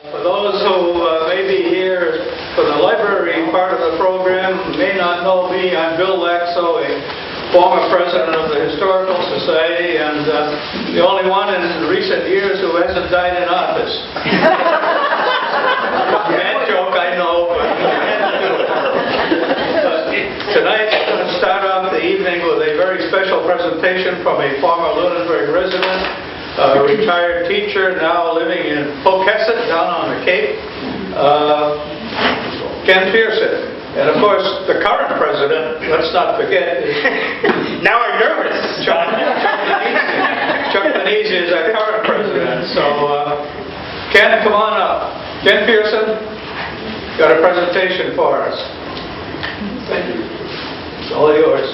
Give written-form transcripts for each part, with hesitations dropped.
For those who may be here for the library part of the program, may not know me, I'm Bill Laxo, a former president of the Historical Society, and the only one in recent years who hasn't died in office. Bad joke, I know, but tonight I'm going to start off the evening with a very special presentation from a former Lunenburg resident, a retired teacher now living in Wachusett down on the Cape, Ken Pearson. And of course, the current president, let's not forget, is now I'm nervous. Chuck Manese is our current president. So, Ken, come on up. Ken Pearson, got a presentation for us. Thank you. It's all yours.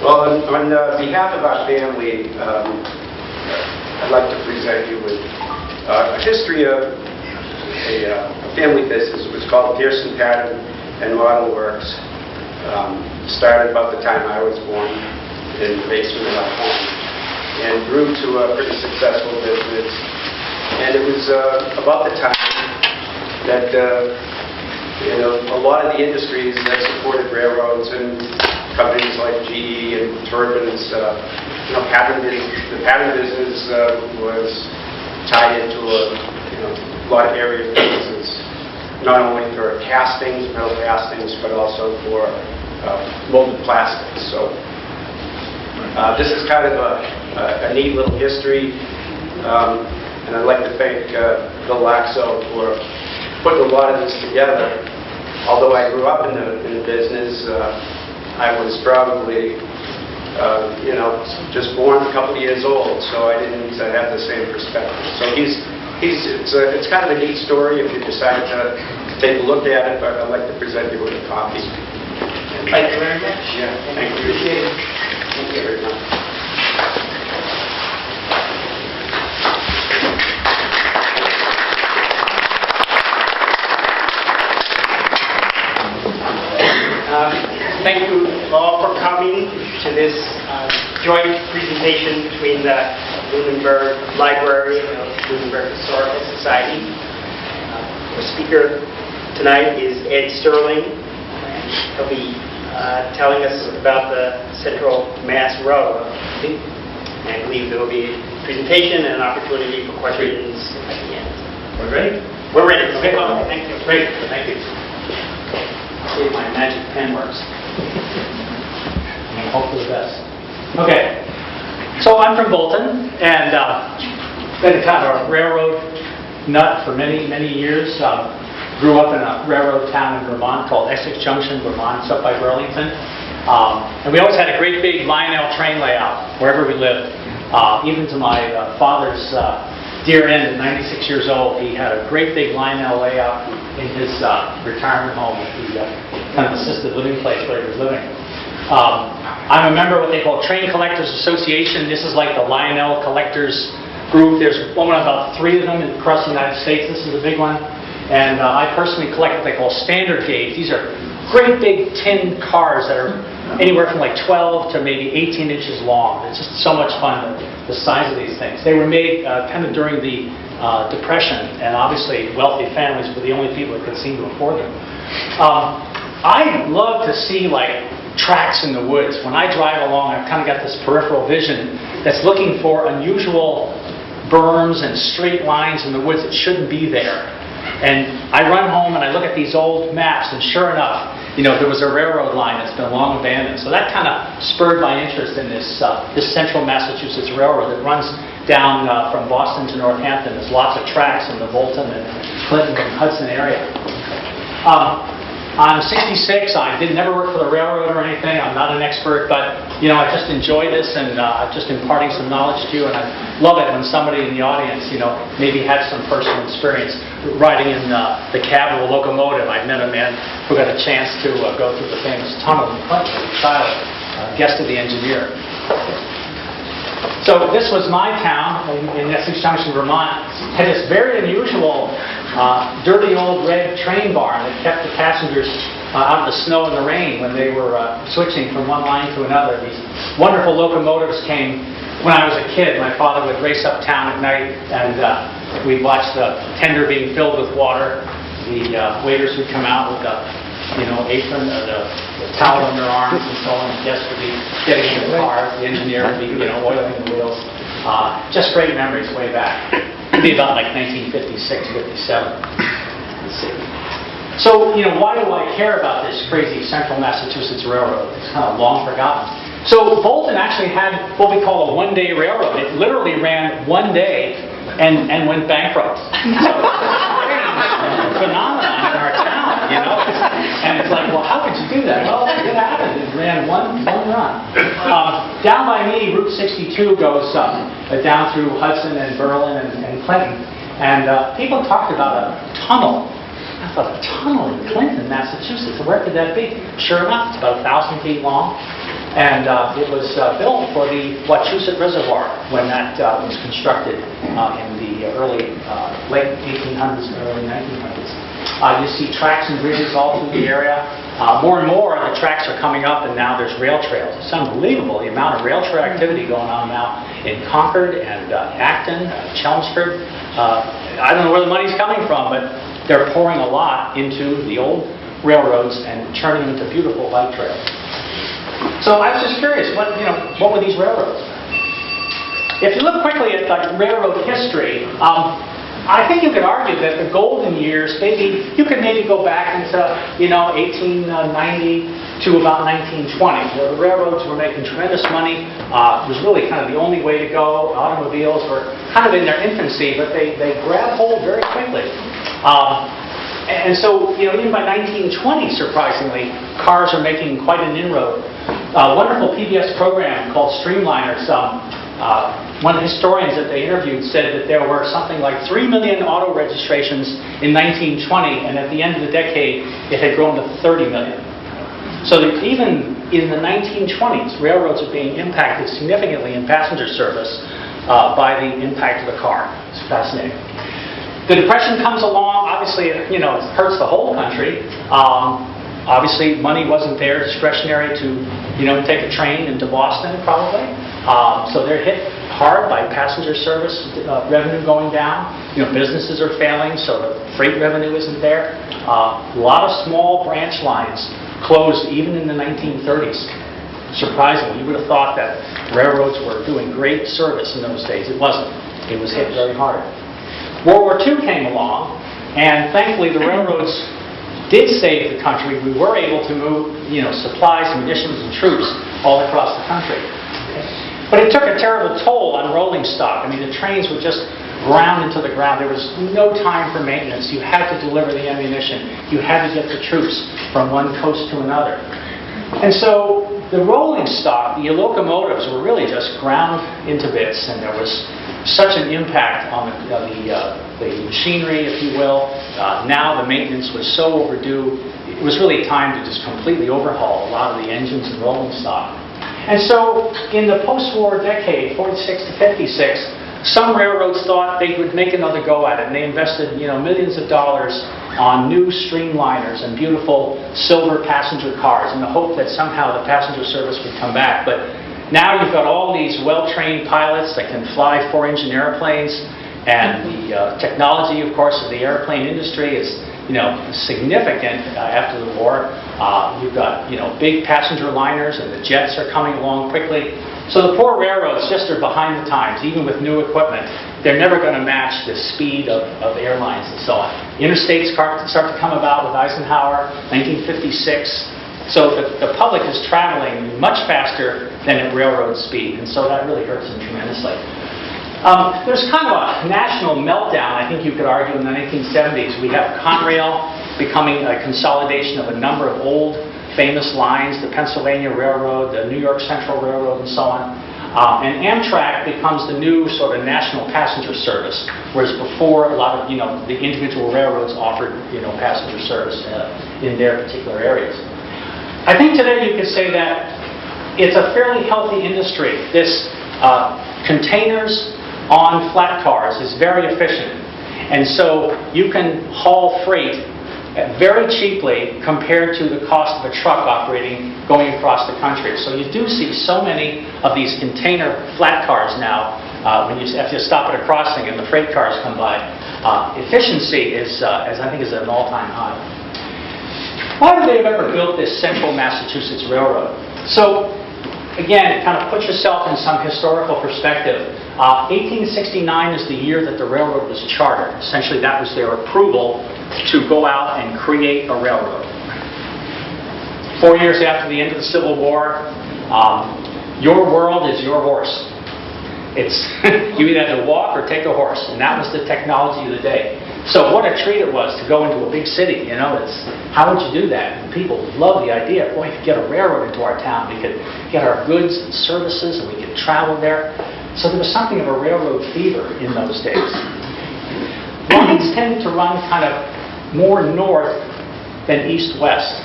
Well, on behalf of our family, I'd like to present you with a history of a family business. It was called Pearson Pattern and Model Works. Started about the time I was born in the basement of our home and grew to a pretty successful business. And it was about the time that a lot of the industries that supported railroads and companies like GE and turbines, the pattern business was tied into a lot of areas of business, not only for castings, metal castings, but also for molded plastics. So this is kind of a neat little history, and I'd like to thank Bill Laxo for putting a lot of this together. Although I grew up in the business, I was probably just born a couple of years old, so I didn't have the same perspective. So it's kind of a neat story if you decide to take a look at it, but I'd like to present you with a copy. Thank you very much. Yeah, thank you. Thank you very much. Thank you all for coming to this joint presentation between the Lunenburg Library and the Lunenburg Historical Society. Our speaker tonight is Ed Sterling. He'll be telling us about the Central Mass Road. And I believe there will be a presentation and an opportunity for questions at the end. We're ready? We're ready. Okay. Thank you. Great. Thank you. See if my magic pen works. I hope for the best. Okay. So I'm from Bolton, and been kind of a railroad nut for many, many years. Grew up in a railroad town in Vermont called Essex Junction, Vermont. It's up by Burlington. And we always had a great big Lionel train layout wherever we lived. Even to my father's dear end at 96 years old, he had a great big Lionel layout in his retirement home, the kind of assisted living place where he was living. I'm a member of what they call Train Collectors Association. This is like the Lionel Collectors group. There's about 3 of them across the United States. This is a big one. And I personally collect what they call standard gauge. These are great big tin cars that are anywhere from like 12 to maybe 18 inches long. It's just so much fun, the size of these things. They were made kind of during the Depression, and obviously wealthy families were the only people that could seem to afford them. I love to see like tracks in the woods. When I drive along, I've kind of got this peripheral vision that's looking for unusual berms and straight lines in the woods that shouldn't be there. And I run home and I look at these old maps, and sure enough, there was a railroad line that's been long abandoned. So that kind of spurred my interest in this Central Massachusetts Railroad that runs down from Boston to Northampton. There's lots of tracks in the Bolton and Clinton and Hudson area. I'm 66. I did never work for the railroad or anything. I'm not an expert, but I just enjoy this, and I'm just imparting some knowledge to you. And I love it when somebody in the audience, maybe had some personal experience riding in the cab of a locomotive. I met a man who got a chance to go through the famous tunnel in Clinton as a child, guest of the engineer. So this was my town in Essex Junction, Vermont. Had this very unusual, dirty old red train barn that kept the passengers out of the snow and the rain when they were switching from one line to another. These wonderful locomotives came when I was a kid. My father would race uptown at night, and We'd watch the tender being filled with water. The waiters would come out with the apron or the towel on their arms and so on. Guests would be getting in the car. The engineer would be oiling the wheels. Just great memories way back. It'd be about like 1956, 57. Let's see. So, why do I care about this crazy Central Massachusetts Railroad? It's kind of long forgotten. So, Bolton actually had what we call a one-day railroad. It literally ran one day and went bankrupt. So, it's a phenomenon in our town, And it's like, well, how could you do that? Well, it happened. It ran one run. Down by me, Route 62 goes down through Hudson and Berlin and Clinton. And people talked about a tunnel. I thought, a tunnel in Clinton, Massachusetts. Where could that be? Sure enough, it's about 1,000 feet long. And it was built for the Wachusett Reservoir when that was constructed in the late 1800s and early 1900s. You see tracks and bridges all through the area. More and more, the tracks are coming up, and now there's rail trails. It's unbelievable the amount of rail trail activity going on now in Concord and Acton, Chelmsford. I don't know where the money's coming from, but they're pouring a lot into the old railroads and turning them into beautiful light trails. So I was just curious, what were these railroads? If you look quickly at railroad history, I think you could argue that the golden years, you could go back into 1890 to about 1920, where the railroads were making tremendous money. It was really kind of the only way to go. Automobiles were kind of in their infancy, but they grabbed hold very quickly. And so, even by 1920, surprisingly, cars are making quite an inroad. A wonderful PBS program called Streamliners, one of the historians that they interviewed said that there were something like 3 million auto registrations in 1920, and at the end of the decade, it had grown to 30 million. So that even in the 1920s, railroads are being impacted significantly in passenger service by the impact of the car. It's fascinating. The Depression comes along. Obviously, it hurts the whole country. Obviously, money wasn't there, discretionary to, take a train into Boston, probably. So they're hit hard by passenger service revenue going down. Businesses are failing, so the freight revenue isn't there. A lot of small branch lines closed even in the 1930s. Surprisingly, you would have thought that railroads were doing great service in those days. It wasn't. It was hit very hard. World War II came along, and thankfully the railroads did save the country. We were able to move, supplies, munitions, and troops all across the country. But it took a terrible toll on rolling stock. I mean, the trains were just ground into the ground. There was no time for maintenance. You had to deliver the ammunition. You had to get the troops from one coast to another. And so the rolling stock, the locomotives, were really just ground into bits, and there was such an impact on the machinery, if you will. Now the maintenance was so overdue, it was really time to just completely overhaul a lot of the engines and rolling stock. And so in the post-war decade, 46 to 56, some railroads thought they would make another go at it, and they invested millions of dollars on new streamliners and beautiful silver passenger cars in the hope that somehow the passenger service would come back. But now you've got all these well-trained pilots that can fly 4-engine airplanes, and the technology, of course, of the airplane industry is significant after the war. You've got big passenger liners, and the jets are coming along quickly. So the poor railroads just are behind the times, even with new equipment. They're never going to match the speed of airlines and so on. Interstates start to come about with Eisenhower, 1956. So the public is traveling much faster than at railroad speed, and so that really hurts them tremendously. There's kind of a national meltdown, I think you could argue, in the 1970s. We have Conrail becoming a consolidation of a number of old famous lines, the Pennsylvania Railroad, the New York Central Railroad, and so on. And Amtrak becomes the new sort of national passenger service, whereas before a lot of the individual railroads offered passenger service in their particular areas. I think today you could say that it's a fairly healthy industry. This containers on flat cars is very efficient, and so you can haul freight very cheaply compared to the cost of a truck operating going across the country. So you do see so many of these container flat cars now if you stop at a crossing and the freight cars come by. Efficiency is, as I think, is at an all-time high. Why would they have ever built this Central Massachusetts Railroad? So, again, kind of put yourself in some historical perspective. 1869 is the year that the railroad was chartered. Essentially, that was their approval to go out and create a railroad. 4 years after the end of the Civil War, your world is your horse. It's you either have to walk or take a horse, and that was the technology of the day. So what a treat it was to go into a big city. You know, how would you do that? And people love the idea. Boy, we could get a railroad into our town. We could get our goods and services, and we could travel there. So there was something of a railroad fever in those days. Lines tended to run kind of more north than east-west.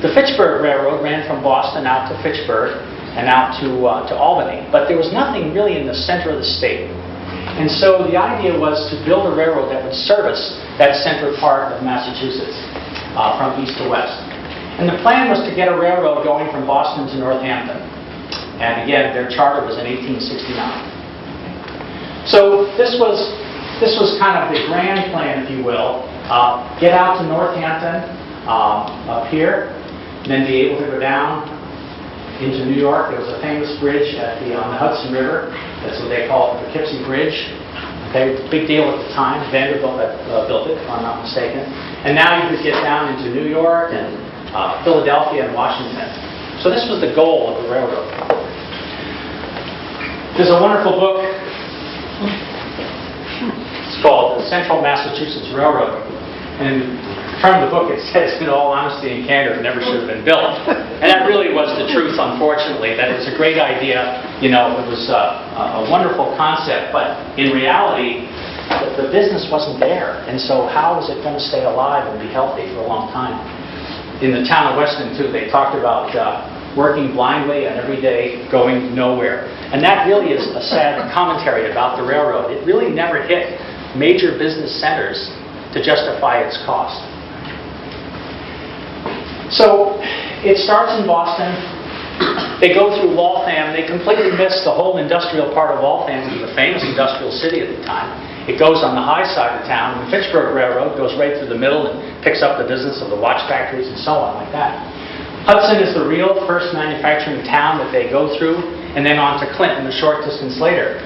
The Fitchburg Railroad ran from Boston out to Fitchburg and out to Albany, but there was nothing really in the center of the state. And so the idea was to build a railroad that would service that center part of Massachusetts from east to west. And the plan was to get a railroad going from Boston to Northampton. And again, their charter was in 1869. So this was kind of the grand plan, if you will. Get out to Northampton up here, and then be able to go down into New York. There was a famous bridge on the Hudson River. That's what they call it, the Poughkeepsie Bridge. Okay, big deal at the time. Vanderbilt built it, if I'm not mistaken. And now you could get down into New York and Philadelphia and Washington. So this was the goal of the railroad. There's a wonderful book. It's called The Central Massachusetts Railroad. And from the book, it says, in all honesty and candor, it never should have been built. And that really was the truth, unfortunately, that it was a great idea. You know, it was a wonderful concept, but in reality, the business wasn't there. And so how was it going to stay alive and be healthy for a long time? In the town of Weston, too, they talked about working blindly and every day going nowhere. And that really is a sad commentary about the railroad. It really never hit major business centers to justify its cost. So it starts in Boston. They go through Waltham. They completely miss the whole industrial part of Waltham, which was a famous industrial city at the time. It goes on the high side of town. The Fitchburg Railroad goes right through the middle and picks up the business of the watch factories and so on like that. Hudson is the real first manufacturing town that they go through, and then on to Clinton a short distance later.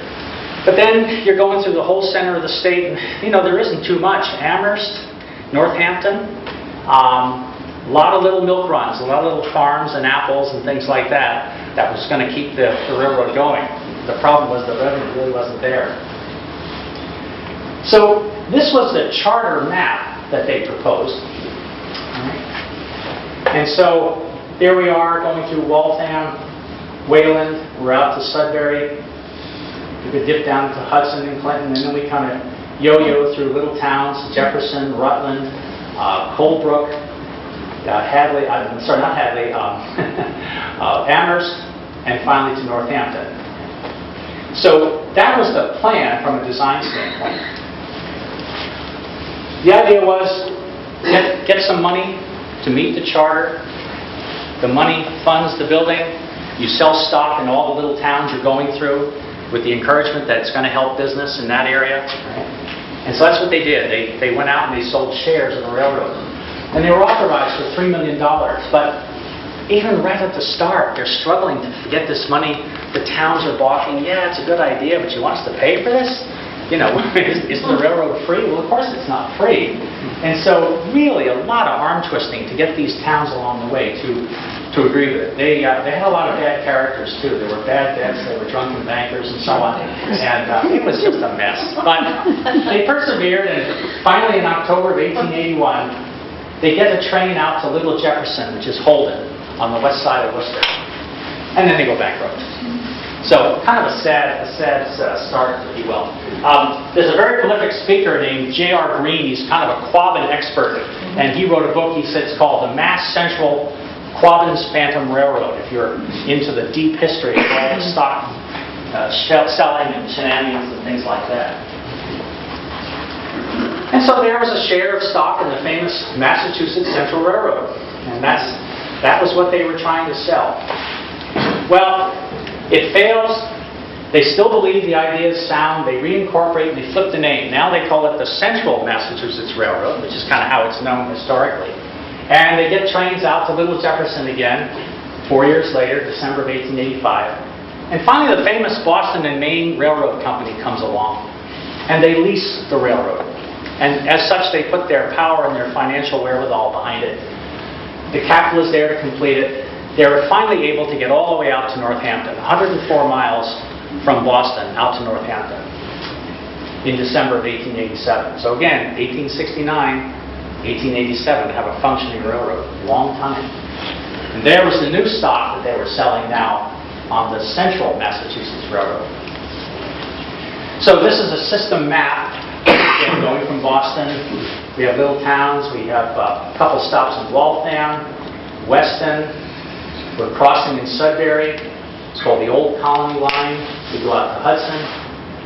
But then you're going through the whole center of the state, and you know, there isn't too much. Amherst, Northampton, a lot of little milk runs, a lot of little farms and apples and things like that. That was going to keep the railroad going. The problem was the revenue really wasn't there. So this was the charter map that they proposed. And so there we are going through Waltham, Wayland, we're out to Sudbury. We could dip down to Hudson and Clinton, and then we kind of yo-yo through little towns, Jefferson, Rutland, Colebrook, Hadley, sorry, not Hadley, Amherst, and finally to Northampton. So that was the plan from a design standpoint. The idea was get some money to meet the charter. The money funds the building. You sell stock in all the little towns you're going through with the encouragement that it's going to help business in that area. And so that's what they did. They went out and they sold shares of the railroad. And they were authorized for $3 million. But even right at the start, they're struggling to get this money. The towns are balking. Yeah, it's a good idea, but you want us to pay for this? You know, is the railroad free? Well, of course it's not free. And so really a lot of arm twisting to get these towns along the way to agree with it. They had a lot of bad characters too. There were bad debts, there were drunken bankers and so on. And it was just a mess. But they persevered, and finally in October of 1881, they get a train out to Little Jefferson, which is Holden, on the west side of Worcester. And then they go bankrupt. So kind of a sad start, if you will. There's a very prolific speaker named J.R. Green. He's kind of a Quabbin expert, and he wrote a book. It's called The Mass Central Quabbin's Phantom Railroad. If you're into the deep history of all the stock selling and shenanigans and things like that. And so there was a share of stock in the famous Massachusetts Central Railroad, and that was what they were trying to sell. Well, it fails. They still believe the idea is sound. They reincorporate and they flip the name. Now they call it the Central Massachusetts Railroad, which is kind of how it's known historically. And they get trains out to Little Jefferson again 4 years later, December of 1885. And finally, the famous Boston and Maine Railroad Company comes along, and they lease the railroad. And as such, they put their power and their financial wherewithal behind it. The capital is there to complete it. They're finally able to get all the way out to Northampton, 104 miles from Boston out to Northampton in December of 1887. So again, 1869, 1887 have a functioning railroad. Long time. And there was the new stock that they were selling now on the Central Massachusetts Railroad. So this is a system map. Again, going from Boston, we have little towns. We have a couple stops in Waltham, Weston. We're crossing in Sudbury. It's called the Old Colony Line. We go out to Hudson.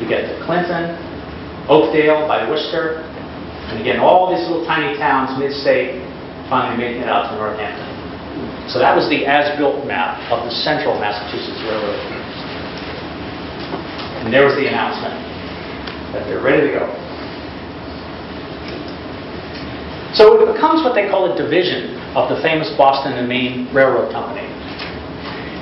We get to Clinton, Oakdale by Worcester. And again, all these little tiny towns, mid-state, finally making it out to Northampton. So that was the as-built map of the Central Massachusetts Railroad. And there was the announcement that they're ready to go. So it becomes what they call a division of the famous Boston and Maine Railroad Company.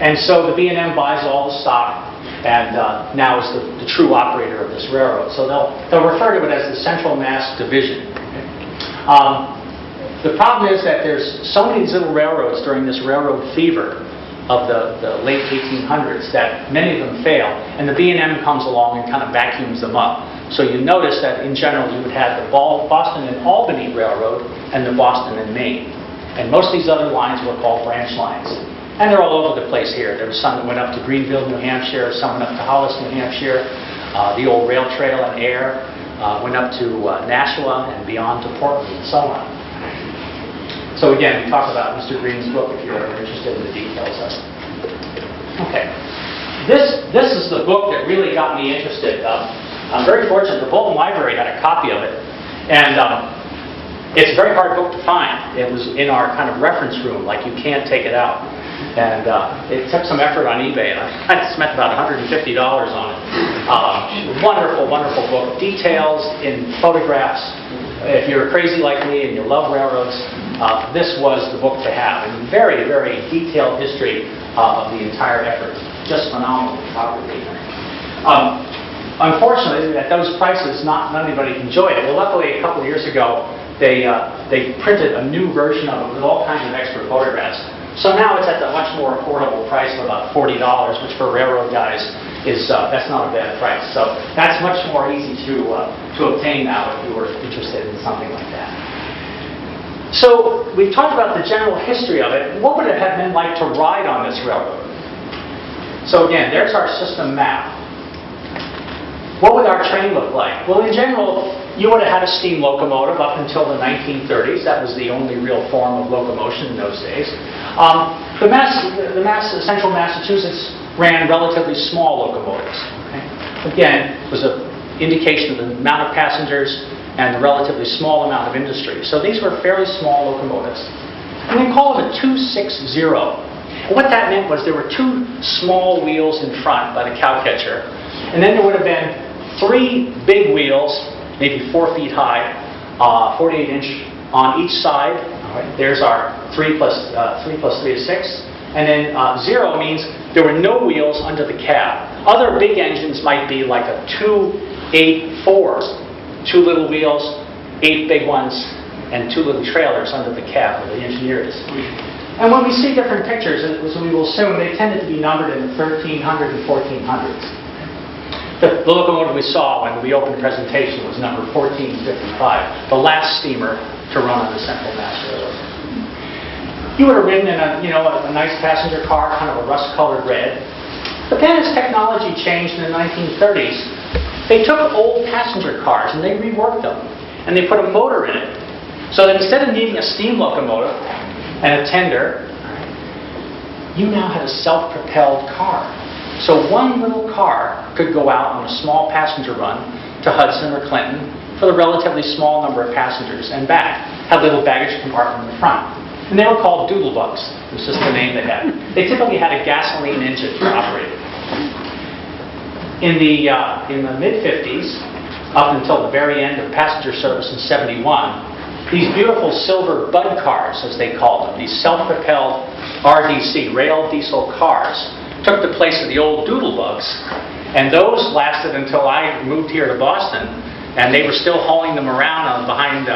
And so the B&M buys all the stock and now is the true operator of this railroad. So they'll refer to it as the Central Mass Division. The problem is that there's so many little railroads during this railroad fever of the late 1800s that many of them fail, and the B&M comes along and kind of vacuums them up. So you notice that in general you would have the Boston and Albany Railroad and the Boston and Maine. And most of these other lines were called branch lines. And they're all over the place here. There was some that went up to Greenville, New Hampshire, some went up to Hollis, New Hampshire. The old rail trail and air went up to Nashua and beyond to Portland and so on. So again, we talk about Mr. Green's book if you're ever interested in the details of it. Okay. This is the book that really got me interested. I'm very fortunate. The Bolton Library had a copy of it. And it's a very hard book to find. It was in our kind of reference room, like you can't take it out. And it took some effort on eBay, and I spent about $150 on it. Wonderful, wonderful book. Details in photographs. If you're crazy like me and you love railroads, this was the book to have. And very, very detailed history of the entire effort. Just phenomenal photography. Unfortunately, at those prices, not anybody can enjoy it. Well, luckily, a couple of years ago, they printed a new version of it with all kinds of extra photographs. So now it's at a much more affordable price of about $40, which for railroad guys is that's not a bad price. So that's much more easy to obtain now if you were interested in something like that. So we've talked about the general history of it. What would it have been like to ride on this railroad? So again, there's our system map. What would our train look like? Well, in general, you would have had a steam locomotive up until the 1930s. That was the only real form of locomotion in those days. Central Massachusetts ran relatively small locomotives. Okay? Again, it was an indication of the amount of passengers and the relatively small amount of industry. So these were fairly small locomotives. And we call them a 260. And what that meant was there were two small wheels in front by the cow catcher, and then there would have been three big wheels, maybe 4 feet high, 48-inch on each side. All right, there's our 3 plus 3 is 6. And then 0 means there were no wheels under the cab. Other big engines might be like a 2-8-4, 2 little wheels, 8 big ones, and 2 little trailers under the cab where the engineer is. And when we see different pictures, as we will soon, they tended to be numbered in the 1300 and 1400s. The locomotive we saw when we opened the presentation was number 1455, the last steamer to run on the Central Mass Railroad. You would have ridden in a nice passenger car, kind of a rust-colored red. But then as technology changed in the 1930s, they took old passenger cars and they reworked them. And they put a motor in it. So that instead of needing a steam locomotive and a tender, you now had a self-propelled car. So one little car could go out on a small passenger run to Hudson or Clinton for the relatively small number of passengers and back. Had a little baggage compartment in the front. And they were called doodlebugs. It was just the name they had. They typically had a gasoline engine to operate. In the mid-50s, up until the very end of passenger service in '71, these beautiful silver bud cars, as they called them, these self-propelled RDC, rail diesel cars, took the place of the old doodlebugs. And those lasted until I moved here to Boston, and they were still hauling them around behind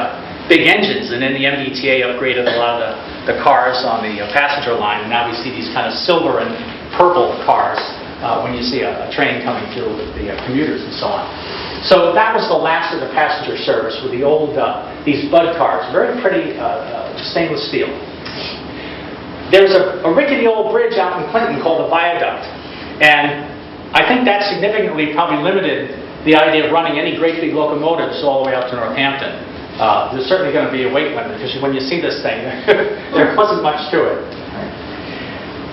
big engines. And then the MBTA upgraded a lot of the cars on the passenger line, and now we see these kind of silver and purple cars when you see a train coming through with the commuters and so on. So that was the last of the passenger service with the old, these bud cars, very pretty stainless steel. There's a rickety old bridge out in Clinton called the Viaduct, and I think that significantly probably limited the idea of running any great big locomotives all the way out to Northampton. There's certainly going to be a weight limit, because when you see this thing, there wasn't much to it.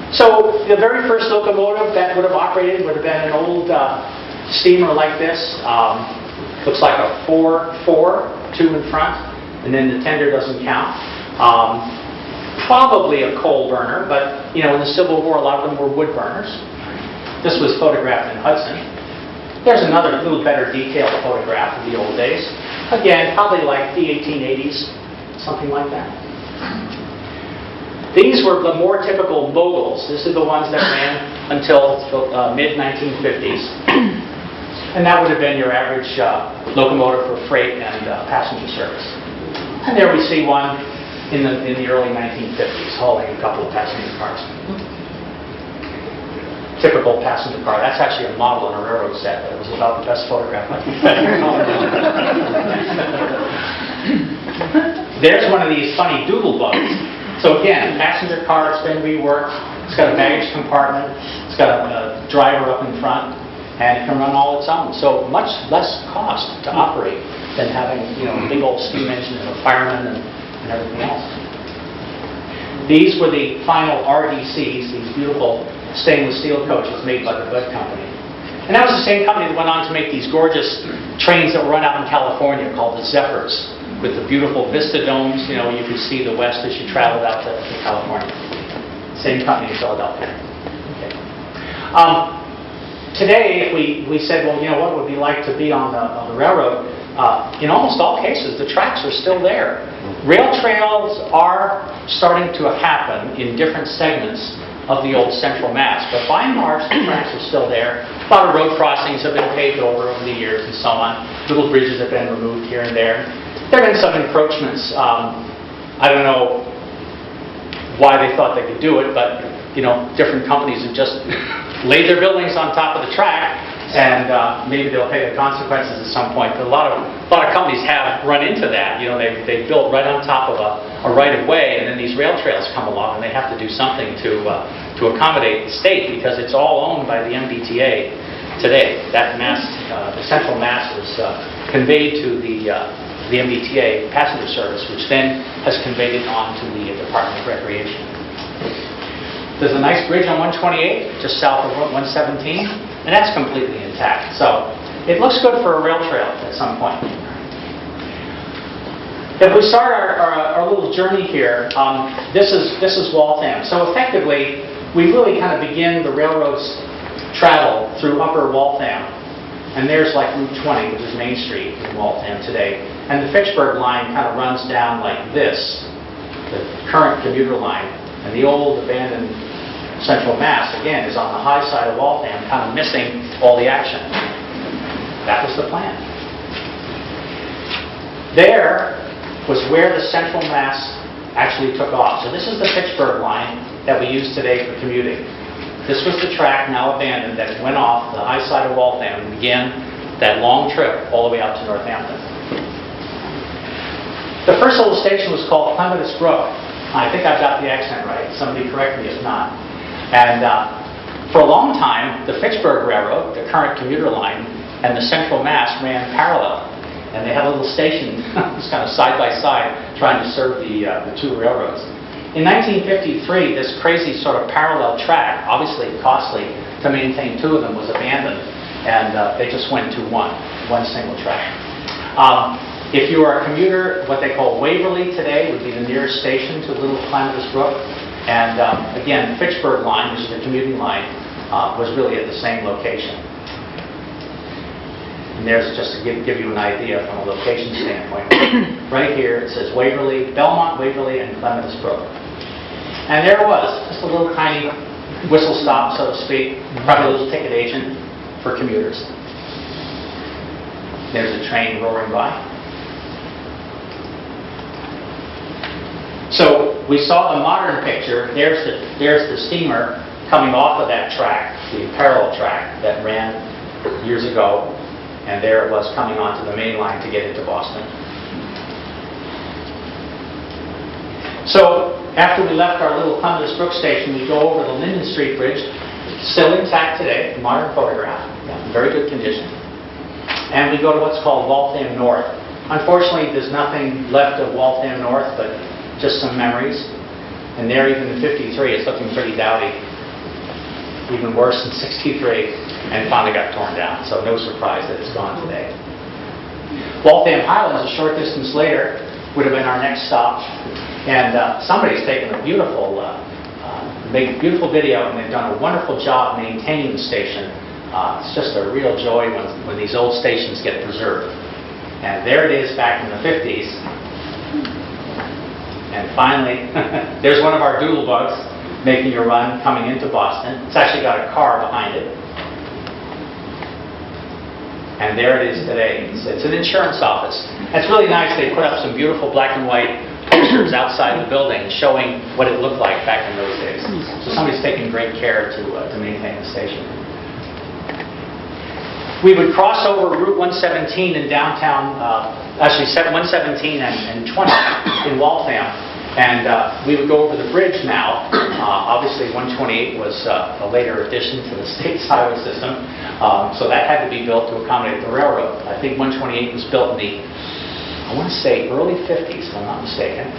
So the very first locomotive that would have operated would have been an old steamer like this. Looks like a 4-4, 2 in front, and then the tender doesn't count. Probably a coal burner, but in the Civil War a lot of them were wood burners. This was photographed in Hudson. There's another little better detailed photograph of the old days. Again, probably like the 1880s, something like that. These were the more typical moguls. This is the ones that ran until mid-1950s. And that would have been your average locomotive for freight and passenger service. And there we see one in the early 1950s hauling a couple of passenger cars. Typical passenger car. That's actually a model in a railroad set, but it was about the best photograph I could find. There's one of these funny doodle bugs. So again, passenger car, it's been reworked. It's got a baggage compartment. It's got a driver up in front, and it can run all its own. So much less cost to operate than having a big old steam engine and a fireman and everything else. These were the final RDCs, these beautiful stainless steel coaches made by the Budd Company. And that was the same company that went on to make these gorgeous trains that run out in California called the Zephyrs, with the beautiful vista domes. You could see the west as you traveled out to California. Same company in Philadelphia. Okay. Today, if we said, well, what would it be like to be on the railroad? In almost all cases, the tracks are still there. Rail trails are starting to happen in different segments of the old Central Mass, but by and large, the tracks are still there. A lot of road crossings have been paved over the years and so on. Little bridges have been removed here and there. There have been some encroachments. I don't know why they thought they could do it, but different companies have just laid their buildings on top of the track, and maybe they'll pay the consequences at some point. But a lot of companies have run into that. They built right on top of a right-of-way, and then these rail trails come along, and they have to do something to accommodate the state, because it's all owned by the MBTA today. That mass, the Central Mass, was conveyed to the MBTA passenger service, which then has conveyed it on to the Department of Recreation. There's a nice bridge on 128, just south of 117, and that's completely intact. So it looks good for a rail trail at some point. If we start our little journey here, this is Waltham. So effectively, we really kind of begin the railroad's travel through Upper Waltham. And there's like Route 20, which is Main Street in Waltham today. And the Fitchburg line kind of runs down like this, the current commuter line. And the old abandoned Central Mass, again, is on the high side of Waltham, kind of missing all the action. That was the plan. There was where the Central Mass actually took off. So this is the Fitchburg line that we use today for commuting. This was the track, now abandoned, that went off the high side of Waltham and began that long trip all the way out to Northampton. The first little station was called Clematis Brook. I think I've got the accent right. Somebody correct me if not. And for a long time, the Fitchburg Railroad, the current commuter line, and the Central Mass ran parallel. And they had a little station just kind of side by side trying to serve the two railroads. In 1953, this crazy sort of parallel track, obviously costly to maintain two of them, was abandoned, and they just went to one single track. If you are a commuter, what they call Waverly today would be the nearest station to Little Clematis Brook. And again, the Fitchburg line, which is the commuting line, was really at the same location. And there's just to give you an idea from a location standpoint. Right here, it says Waverly, Belmont, Waverly, and Clematis Brook. And there it was, just a little tiny whistle stop, so to speak, probably a little ticket agent for commuters. There's a train roaring by. So we saw a modern picture. There's the steamer coming off of that track, the parallel track that ran years ago. And there it was coming onto the main line to get into Boston. So after we left our little Clematis Brook station, we go over the Linden Street Bridge, still intact today, modern photograph, very good condition. And we go to what's called Waltham North. Unfortunately, there's nothing left of Waltham North, but just some memories. And there, even in 53, it's looking pretty dowdy. Even worse in 63, and finally got torn down. So no surprise that it's gone today. Waltham Highlands, a short distance later, would have been our next stop. And somebody's taken a beautiful, made a beautiful video, and they've done a wonderful job maintaining the station. It's just a real joy when these old stations get preserved. And there it is back in the 50s. And finally, there's one of our doodle bugs making a run coming into Boston. It's actually got a car behind it. And there it is today. It's an insurance office. It's really nice. They put up some beautiful black and white posters outside the building showing what it looked like back in those days. So somebody's taking great care to maintain the station. We would cross over Route 117 in downtown, actually 117 and 20 in Waltham. And we would go over the bridge now. Obviously, 128 was a later addition to the state's highway system. So that had to be built to accommodate the railroad. I think 128 was built in the, I want to say, early 50s, if I'm not mistaken.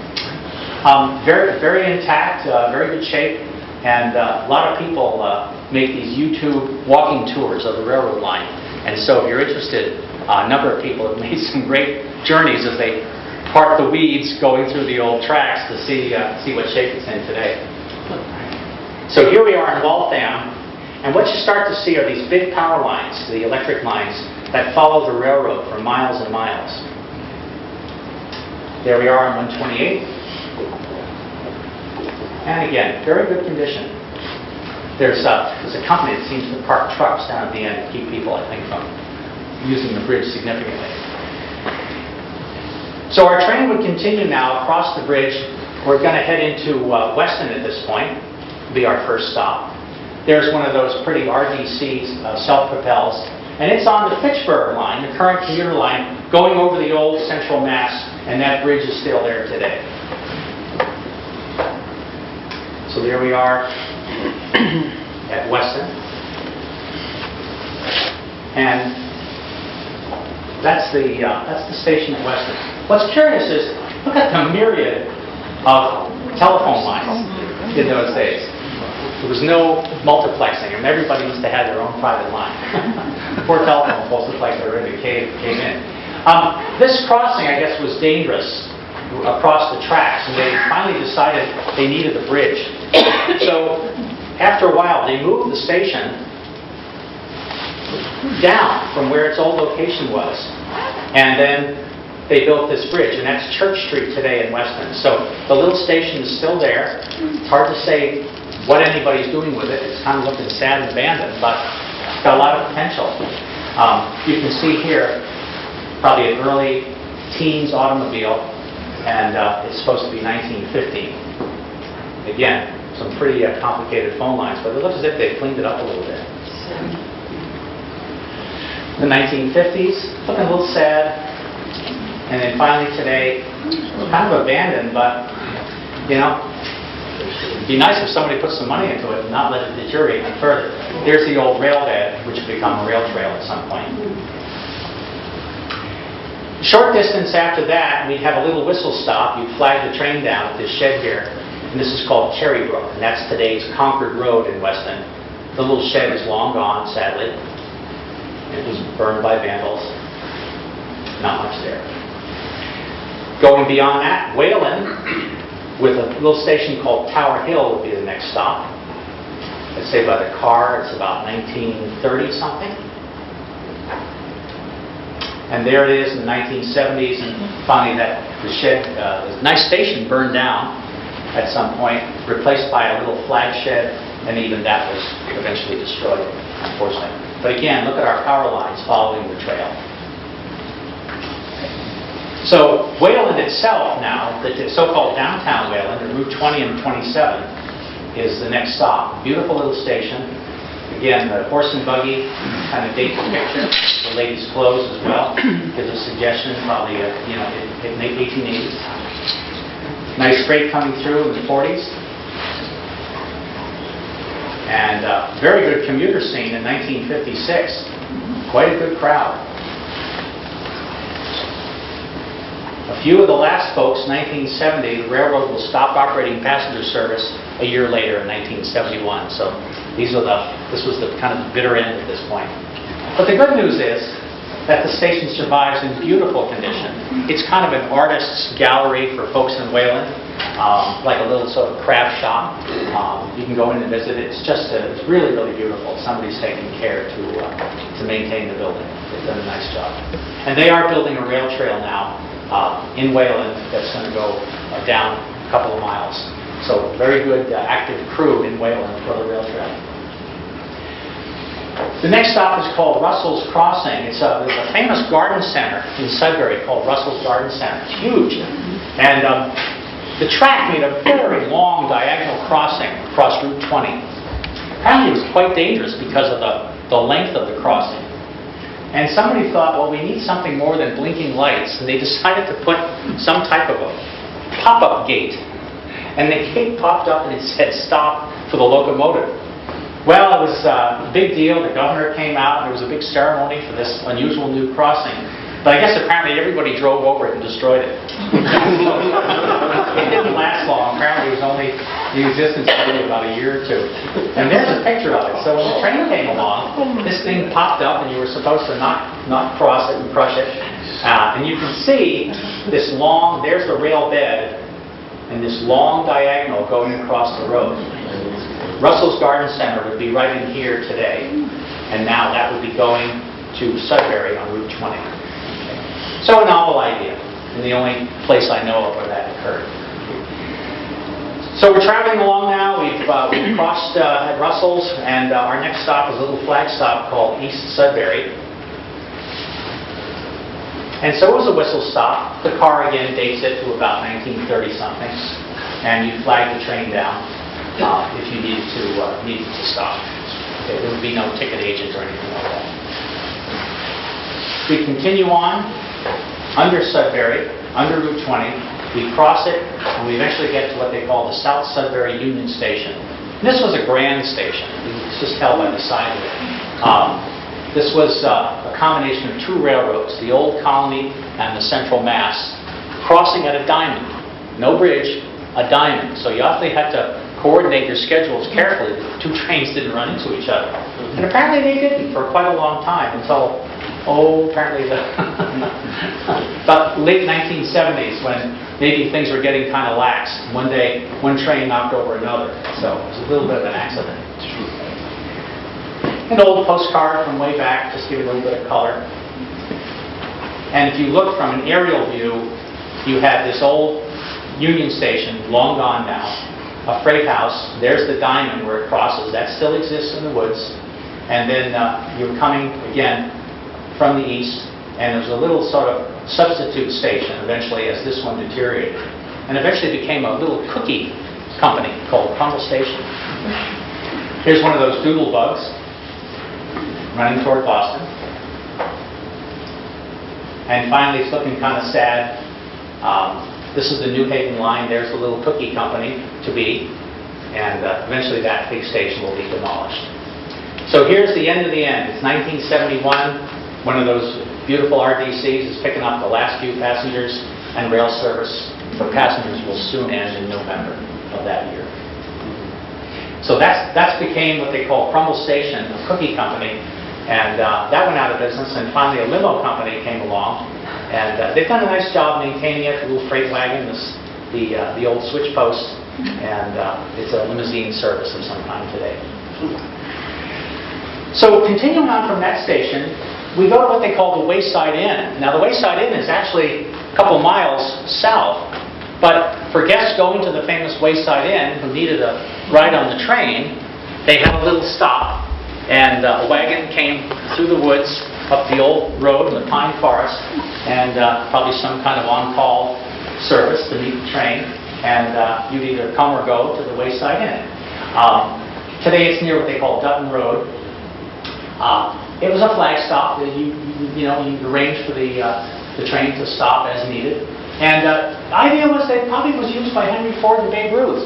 Very, very intact, very good shape. And a lot of people make these YouTube walking tours of the railroad line. And so if you're interested, a number of people have made some great journeys as they part the weeds going through the old tracks to see what shape it's in today. So here we are in Waltham, and what you start to see are these big power lines, the electric lines, that follow the railroad for miles and miles. There we are on 128. And again, very good condition. There's a company that seems to park trucks down at the end to keep people, I think, from using the bridge significantly. So our train would continue now across the bridge. We're going to head into Weston at this point, be our first stop. There's one of those pretty RDC self-propels, and it's on the Fitchburg line, the current commuter line, going over the old Central Mass, and that bridge is still there today. So there we are at Weston. And that's the station at Weston. What's curious is, look at the myriad of telephone lines in those days. There was no multiplexing, and everybody used to have their own private line. The poor telephone poles looked like they were in a cave in. This crossing, I guess, was dangerous across the tracks, and they finally decided they needed a bridge. So after a while, they moved the station down from where its old location was, and then they built this bridge, and that's Church Street today in Weston. So the little station is still there. It's hard to say what anybody's doing with it. It's kind of looking sad and abandoned, but it's got a lot of potential. You can see here probably an early teens automobile, and it's supposed to be 1950. Again, some pretty complicated phone lines, but it looks as if they've cleaned it up a little bit. The 1950s, looking a little sad. And then finally today, kind of abandoned, but, you know, it'd be nice if somebody put some money into it and not let it deteriorate any further. There's the old rail bed, which would become a rail trail at some point. Short distance after that, we'd have a little whistle stop. You'd flag the train down at this shed here, and this is called Cherry Brook, and that's today's Concord Road in Weston. The little shed is long gone, sadly. It was burned by vandals. Not much there. Going beyond that, Wayland, with a little station called Tower Hill, would be the next stop. I'd say by the car, it's about 1930-something. And there it is in the 1970s, and finally that the shed, the nice station burned down at some point, replaced by a little flag shed, and even that was eventually destroyed, unfortunately. But again, look at our power lines following the trail. So Wayland itself now, the so-called downtown Wayland, Route 20 and 27, is the next stop. Beautiful little station. Again, the horse and buggy kind of dates the picture. The ladies' clothes as well. Gives a suggestion, probably, in the 1880s. Nice freight coming through in the 40s. And very good commuter scene in 1956. Quite a good crowd. A few of the last folks, 1970, the railroad will stop operating passenger service a year later in 1971. So this was the kind of bitter end at this point. But the good news is that the station survives in beautiful condition. It's kind of an artist's gallery for folks in Wayland, like a little sort of craft shop. You can go in and visit it. It's really, really beautiful. Somebody's taken care to maintain the building. They've done a nice job. And they are building a rail trail now in Wayland that's going to go down a couple of miles. So very good active crew in Wayland for the rail trail. The next stop is called Russell's Crossing. There's a famous garden center in Sudbury called Russell's Garden Center. It's huge. And the track made a very long diagonal crossing across Route 20. Apparently it was quite dangerous because of the length of the crossing. And somebody thought, well, we need something more than blinking lights. And they decided to put some type of a pop-up gate. And the gate popped up and it said, "Stop for the locomotive." Well, it was a big deal. The governor came out and there was a big ceremony for this unusual new crossing. But I guess apparently everybody drove over it and destroyed it. It didn't last long. Apparently it was only in existence for about a year or two. And there's a picture of it. So when the train came along, this thing popped up and you were supposed to not cross it and crush it. And you can see this long, there's the rail bed, and this long diagonal going across the road. Russell's Garden Center would be right in here today. And now that would be going to Sudbury on Route 20. So a novel idea, and the only place I know of where that occurred. So we're traveling along now. We've crossed at Russell's, and our next stop is a little flag stop called East Sudbury. And so it was a whistle stop. The car again dates it to about 1930-something, and you flag the train down if you needed to stop. Okay, there would be no ticket agent or anything like that. We continue on under Sudbury, under Route 20. We cross it, and we eventually get to what they call the South Sudbury Union Station. And this was a grand station. It's just held by the side of it. This was a combination of two railroads, the Old Colony and the Central Mass, crossing at a diamond. No bridge, a diamond. So you often had to coordinate your schedules carefully that the two trains didn't run into each other. And apparently they didn't for quite a long time until, apparently about late 1970s when maybe things were getting kind of lax. One day, one train knocked over another. So it was a little bit of an accident. An old postcard from way back, just give it a little bit of color. And if you look from an aerial view, you have this old Union Station, long gone now, a freight house. There's the diamond where it crosses. That still exists in the woods. And then you're coming, again, from the east, and there's a little sort of substitute station eventually as this one deteriorated. And eventually became a little cookie company called Crumble Station. Here's one of those doodle bugs running toward Boston. And finally, it's looking kind of sad. This is the New Haven line. There's the little cookie company to be. And eventually that big station will be demolished. So here's the end of the end. It's 1971. One of those beautiful RDCs is picking up the last few passengers, and rail service for passengers will soon end in November of that year. So that became what they call Crumble Station, a cookie company. And that went out of business, and finally a limo company came along, and they've done a nice job maintaining it. The little freight wagon, the old switch post, and it's a limousine service of some kind today. So continuing on from that station, we go to what they call the Wayside Inn. Now, the Wayside Inn is actually a couple miles south, but for guests going to the famous Wayside Inn who needed a ride on the train, they had a little stop, and a wagon came through the woods up the old road in the pine forest, and probably some kind of on-call service to meet the train, and you'd either come or go to the Wayside Inn. Today it's near what they call Dutton Road. It was a flag stop. You arranged for the train to stop as needed. And the idea was that it probably was used by Henry Ford and Babe Ruth,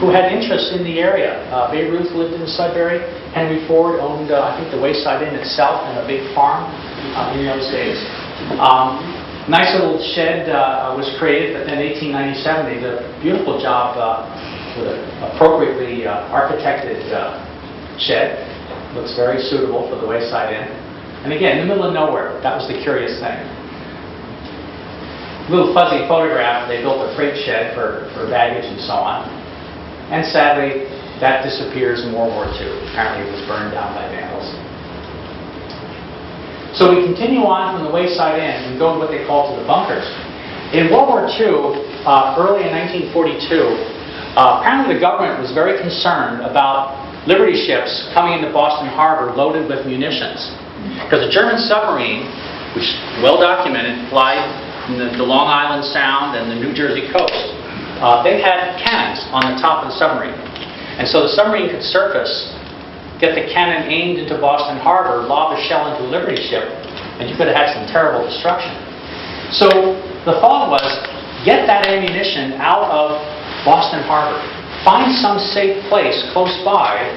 who had interest in the area. Babe Ruth lived in Sudbury. Henry Ford owned, I think, the Wayside Inn itself and a big farm in those days. Nice little shed was created, but then in 1897 they did a beautiful job with an appropriately architected shed. Looks very suitable for the Wayside Inn. And again, in the middle of nowhere. That was the curious thing. Little fuzzy photograph, they built a freight shed for baggage and so on. And sadly, that disappears in World War II. Apparently it was burned down by vandals. So we continue on from the Wayside Inn and go to what they call to the bunkers. In World War II, early in 1942, apparently the government was very concerned about Liberty ships coming into Boston Harbor loaded with munitions. Because a German submarine, which is well documented, flies in the Long Island Sound and the New Jersey coast, they had cannons on the top of the submarine. And so the submarine could surface, get the cannon aimed into Boston Harbor, lob a shell into a Liberty ship, and you could have had some terrible destruction. So the thought was, get that ammunition out of Boston Harbor. Find some safe place close by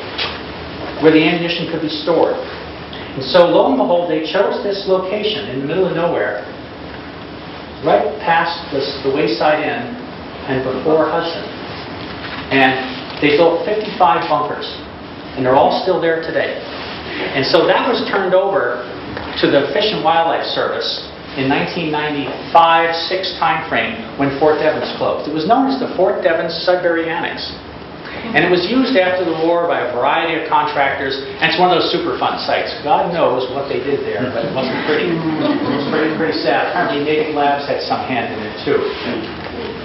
where the ammunition could be stored. And so, lo and behold, they chose this location in the middle of nowhere, right past the Wayside Inn and before Hudson. And they built 55 bunkers, and they're all still there today. And so that was turned over to the Fish and Wildlife Service in 1995-6 timeframe when Fort Devens closed. It was known as the Fort Devens Sudbury Annex. And it was used after the war by a variety of contractors, and it's one of those Superfund sites. God knows what they did there, but it wasn't pretty. It was pretty sad. Apparently Native Labs had some hand in it too.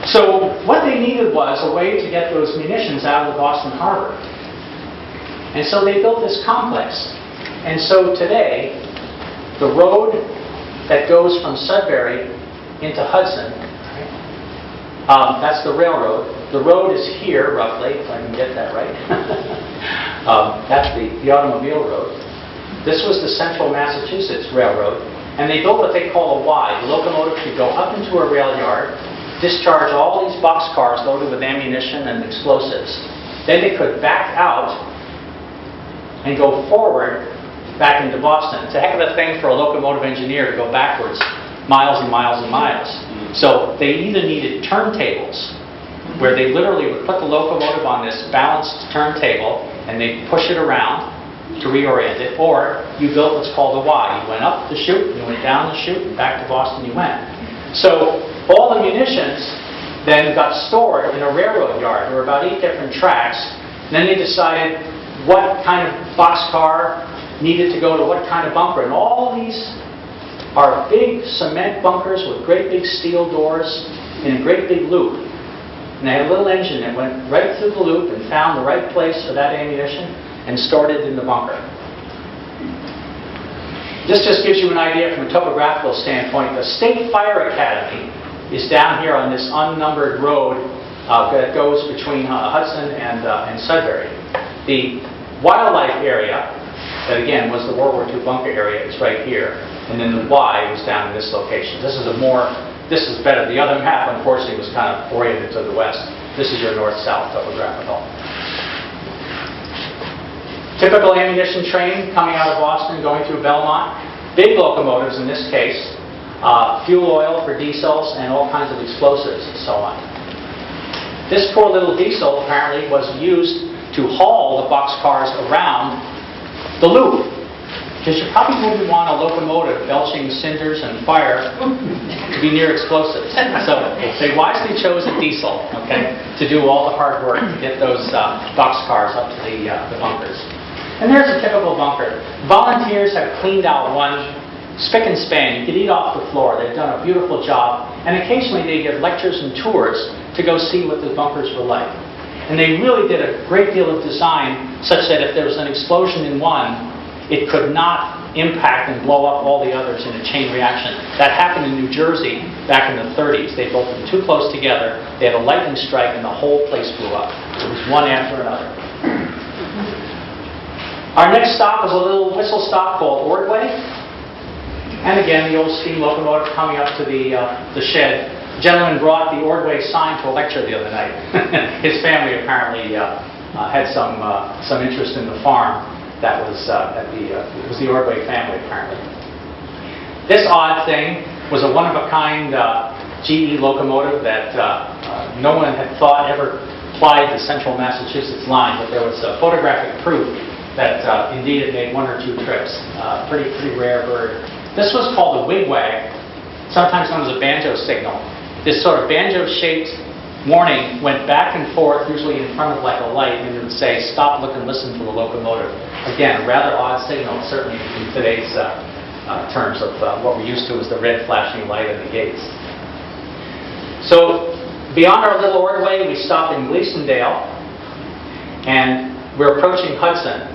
So what they needed was a way to get those munitions out of the Boston Harbor. And so they built this complex. And so today, the road that goes from Sudbury into Hudson, that's the railroad. The road is here, roughly, if I can get that right. That's the automobile road. This was the Central Massachusetts Railroad, and they built what they call a Y. The locomotive could go up into a rail yard, discharge all these boxcars loaded with ammunition and explosives. Then they could back out and go forward back into Boston. It's a heck of a thing for a locomotive engineer to go backwards miles and miles and miles. So they either needed turntables, where they literally would put the locomotive on this balanced turntable and they'd push it around to reorient it, or you built what's called a Y. You went up the chute, you went down the chute, and back to Boston you went. So all the munitions then got stored in a railroad yard. There were about 8 different tracks. And then they decided what kind of boxcar needed to go to what kind of bunker. And all these are big cement bunkers with great big steel doors in a great big loop. And they had a little engine that went right through the loop and found the right place for that ammunition and stored it in the bunker. This just gives you an idea from a topographical standpoint. The State Fire Academy is down here on this unnumbered road that goes between Hudson and Sudbury. The wildlife area, that again was the World War II bunker area, is right here. And then the Y was down in this location. This is better. The other map, unfortunately, was kind of oriented to the west. This is your north-south topographical. Typical ammunition train coming out of Boston, going through Belmont. Big locomotives in this case. Fuel oil for diesels and all kinds of explosives and so on. This poor little diesel apparently was used to haul the boxcars around the loop. Because you probably wouldn't want a locomotive belching cinders and fire to be near explosives. So they wisely chose a diesel, okay, to do all the hard work to get those boxcars up to the bunkers. And there's a typical bunker. Volunteers have cleaned out one spick and span. You could eat off the floor. They've done a beautiful job. And occasionally they give lectures and tours to go see what the bunkers were like. And they really did a great deal of design such that if there was an explosion in one, it could not impact and blow up all the others in a chain reaction. That happened in New Jersey back in the 30s. They built them too close together. They had a lightning strike and the whole place blew up. It was one after another. Our next stop was a little whistle stop called Ordway. And again, the old steam locomotive coming up to the shed. The gentleman brought the Ordway sign to a lecture the other night. His family apparently had some interest in the farm. That was it was the Ordway family apparently. This odd thing was a one-of-a-kind GE locomotive that no one had thought ever plied the Central Massachusetts line, but there was photographic proof that indeed it made one or two trips. Pretty rare bird. This was called a wigwag, sometimes known as a banjo signal. This sort of banjo-shaped warning went back and forth, usually in front of like a light, and it would say, "Stop, look, and listen to the locomotive." Again, a rather odd signal, certainly in today's terms of what we're used to as the red flashing light at the gates. So, beyond our little Ordway, we stopped in Gleasondale, and we're approaching Hudson.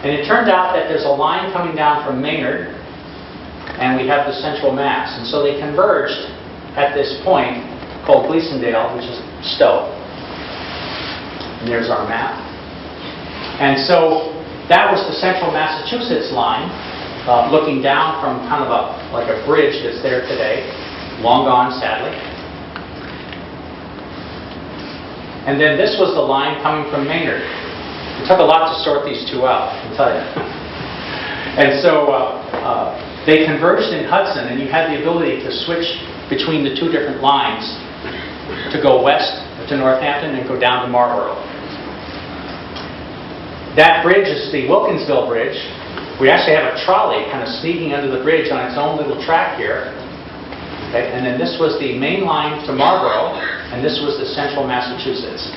And it turned out that there's a line coming down from Maynard, and we have the Central Mass. And so they converged at this point called Gleasondale, which is Stowe. And there's our map. And so that was the Central Massachusetts line, looking down from kind of like a bridge that's there today, long gone sadly. And then this was the line coming from Maynard. It took a lot to sort these two out, I can tell you. And so they converged in Hudson, and you had the ability to switch between the two different lines to go west to Northampton and go down to Marlborough. That bridge is the Wilkinsville Bridge. We actually have a trolley kind of sneaking under the bridge on its own little track here. Okay? And then this was the main line to Marlborough, and this was the Central Massachusetts.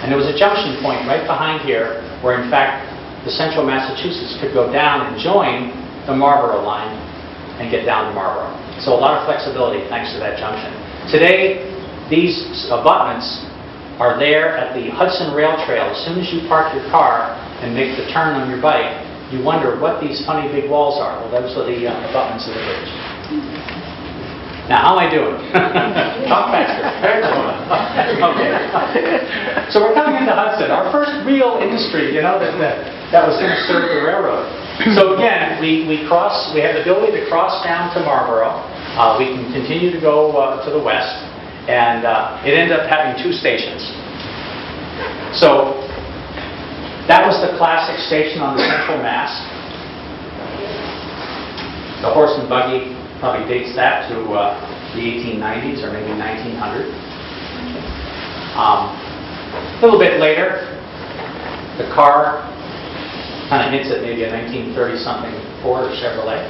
And there was a junction point right behind here where, in fact, the Central Massachusetts could go down and join the Marlborough line and get down to Marlborough. So a lot of flexibility thanks to that junction. Today, these abutments are there at the Hudson Rail Trail. As soon as you park your car and make the turn on your bike, you wonder what these funny big walls are. Well, those are the abutments of the bridge. Now, how am I doing? Talk faster. Okay. So we're coming into Hudson, our first real industry, you know, that was going to serve the railroad. So again, we have the ability to cross down to Marlborough. We can continue to go to the west, and it ended up having two stations. So that was the classic station on the Central Mass. The horse and buggy probably dates that to the 1890s or maybe 1900. A little bit later, the car kind of hints at maybe a 1930-something Ford or Chevrolet.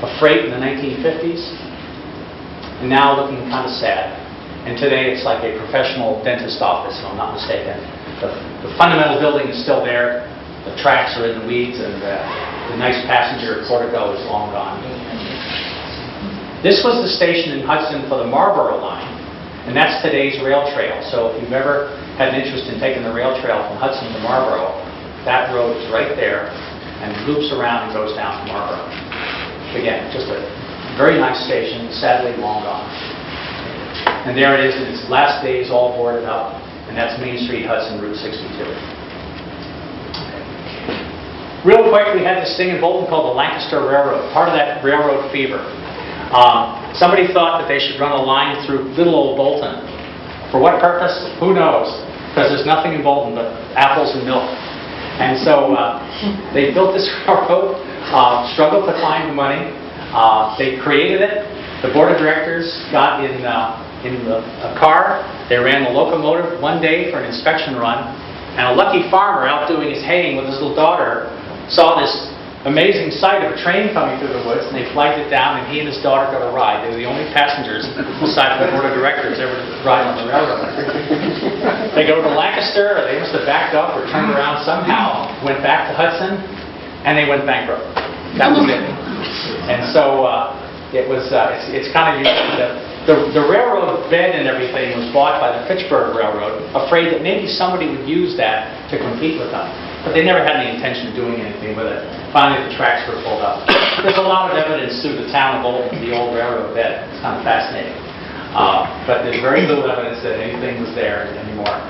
A freight in the 1950s, and now looking kind of sad. And today it's like a professional dentist office, if I'm not mistaken. The fundamental building is still there. The tracks are in the weeds, and the nice passenger portico is long gone. This was the station in Hudson for the Marlborough line, and that's today's rail trail. So if you've ever had an interest in taking the rail trail from Hudson to Marlborough, that road is right there and loops around and goes down to Marlborough. Again, just a very nice station, sadly long gone. And there it is in its last days, all boarded up, and that's Main Street, Hudson, Route 62. Real quick, we had this thing in Bolton called the Lancaster Railroad, part of that railroad fever. Somebody thought that they should run a line through little old Bolton. For what purpose? Who knows? Because there's nothing in Bolton but apples and milk. And so they built this railroad, struggled to find the money. They created it. The board of directors got in a car. They ran the locomotive one day for an inspection run. And a lucky farmer out doing his haying with his little daughter saw this amazing sight of a train coming through the woods, and they flagged it down, and he and his daughter got a ride. They were the only passengers aside from the board of directors ever to ride on the railroad. They go to Lancaster, or they must have backed up or turned around somehow, went back to Hudson, and they went bankrupt. That was it. And so it's kind of unique. The railroad bed and everything was bought by the Fitchburg Railroad, afraid that maybe somebody would use that to compete with them. But they never had any intention of doing anything with it. Finally, the tracks were pulled up. There's a lot of evidence through the town of Bolton, the old railroad bed. It's kind of fascinating. But there's very little evidence that anything was there anymore.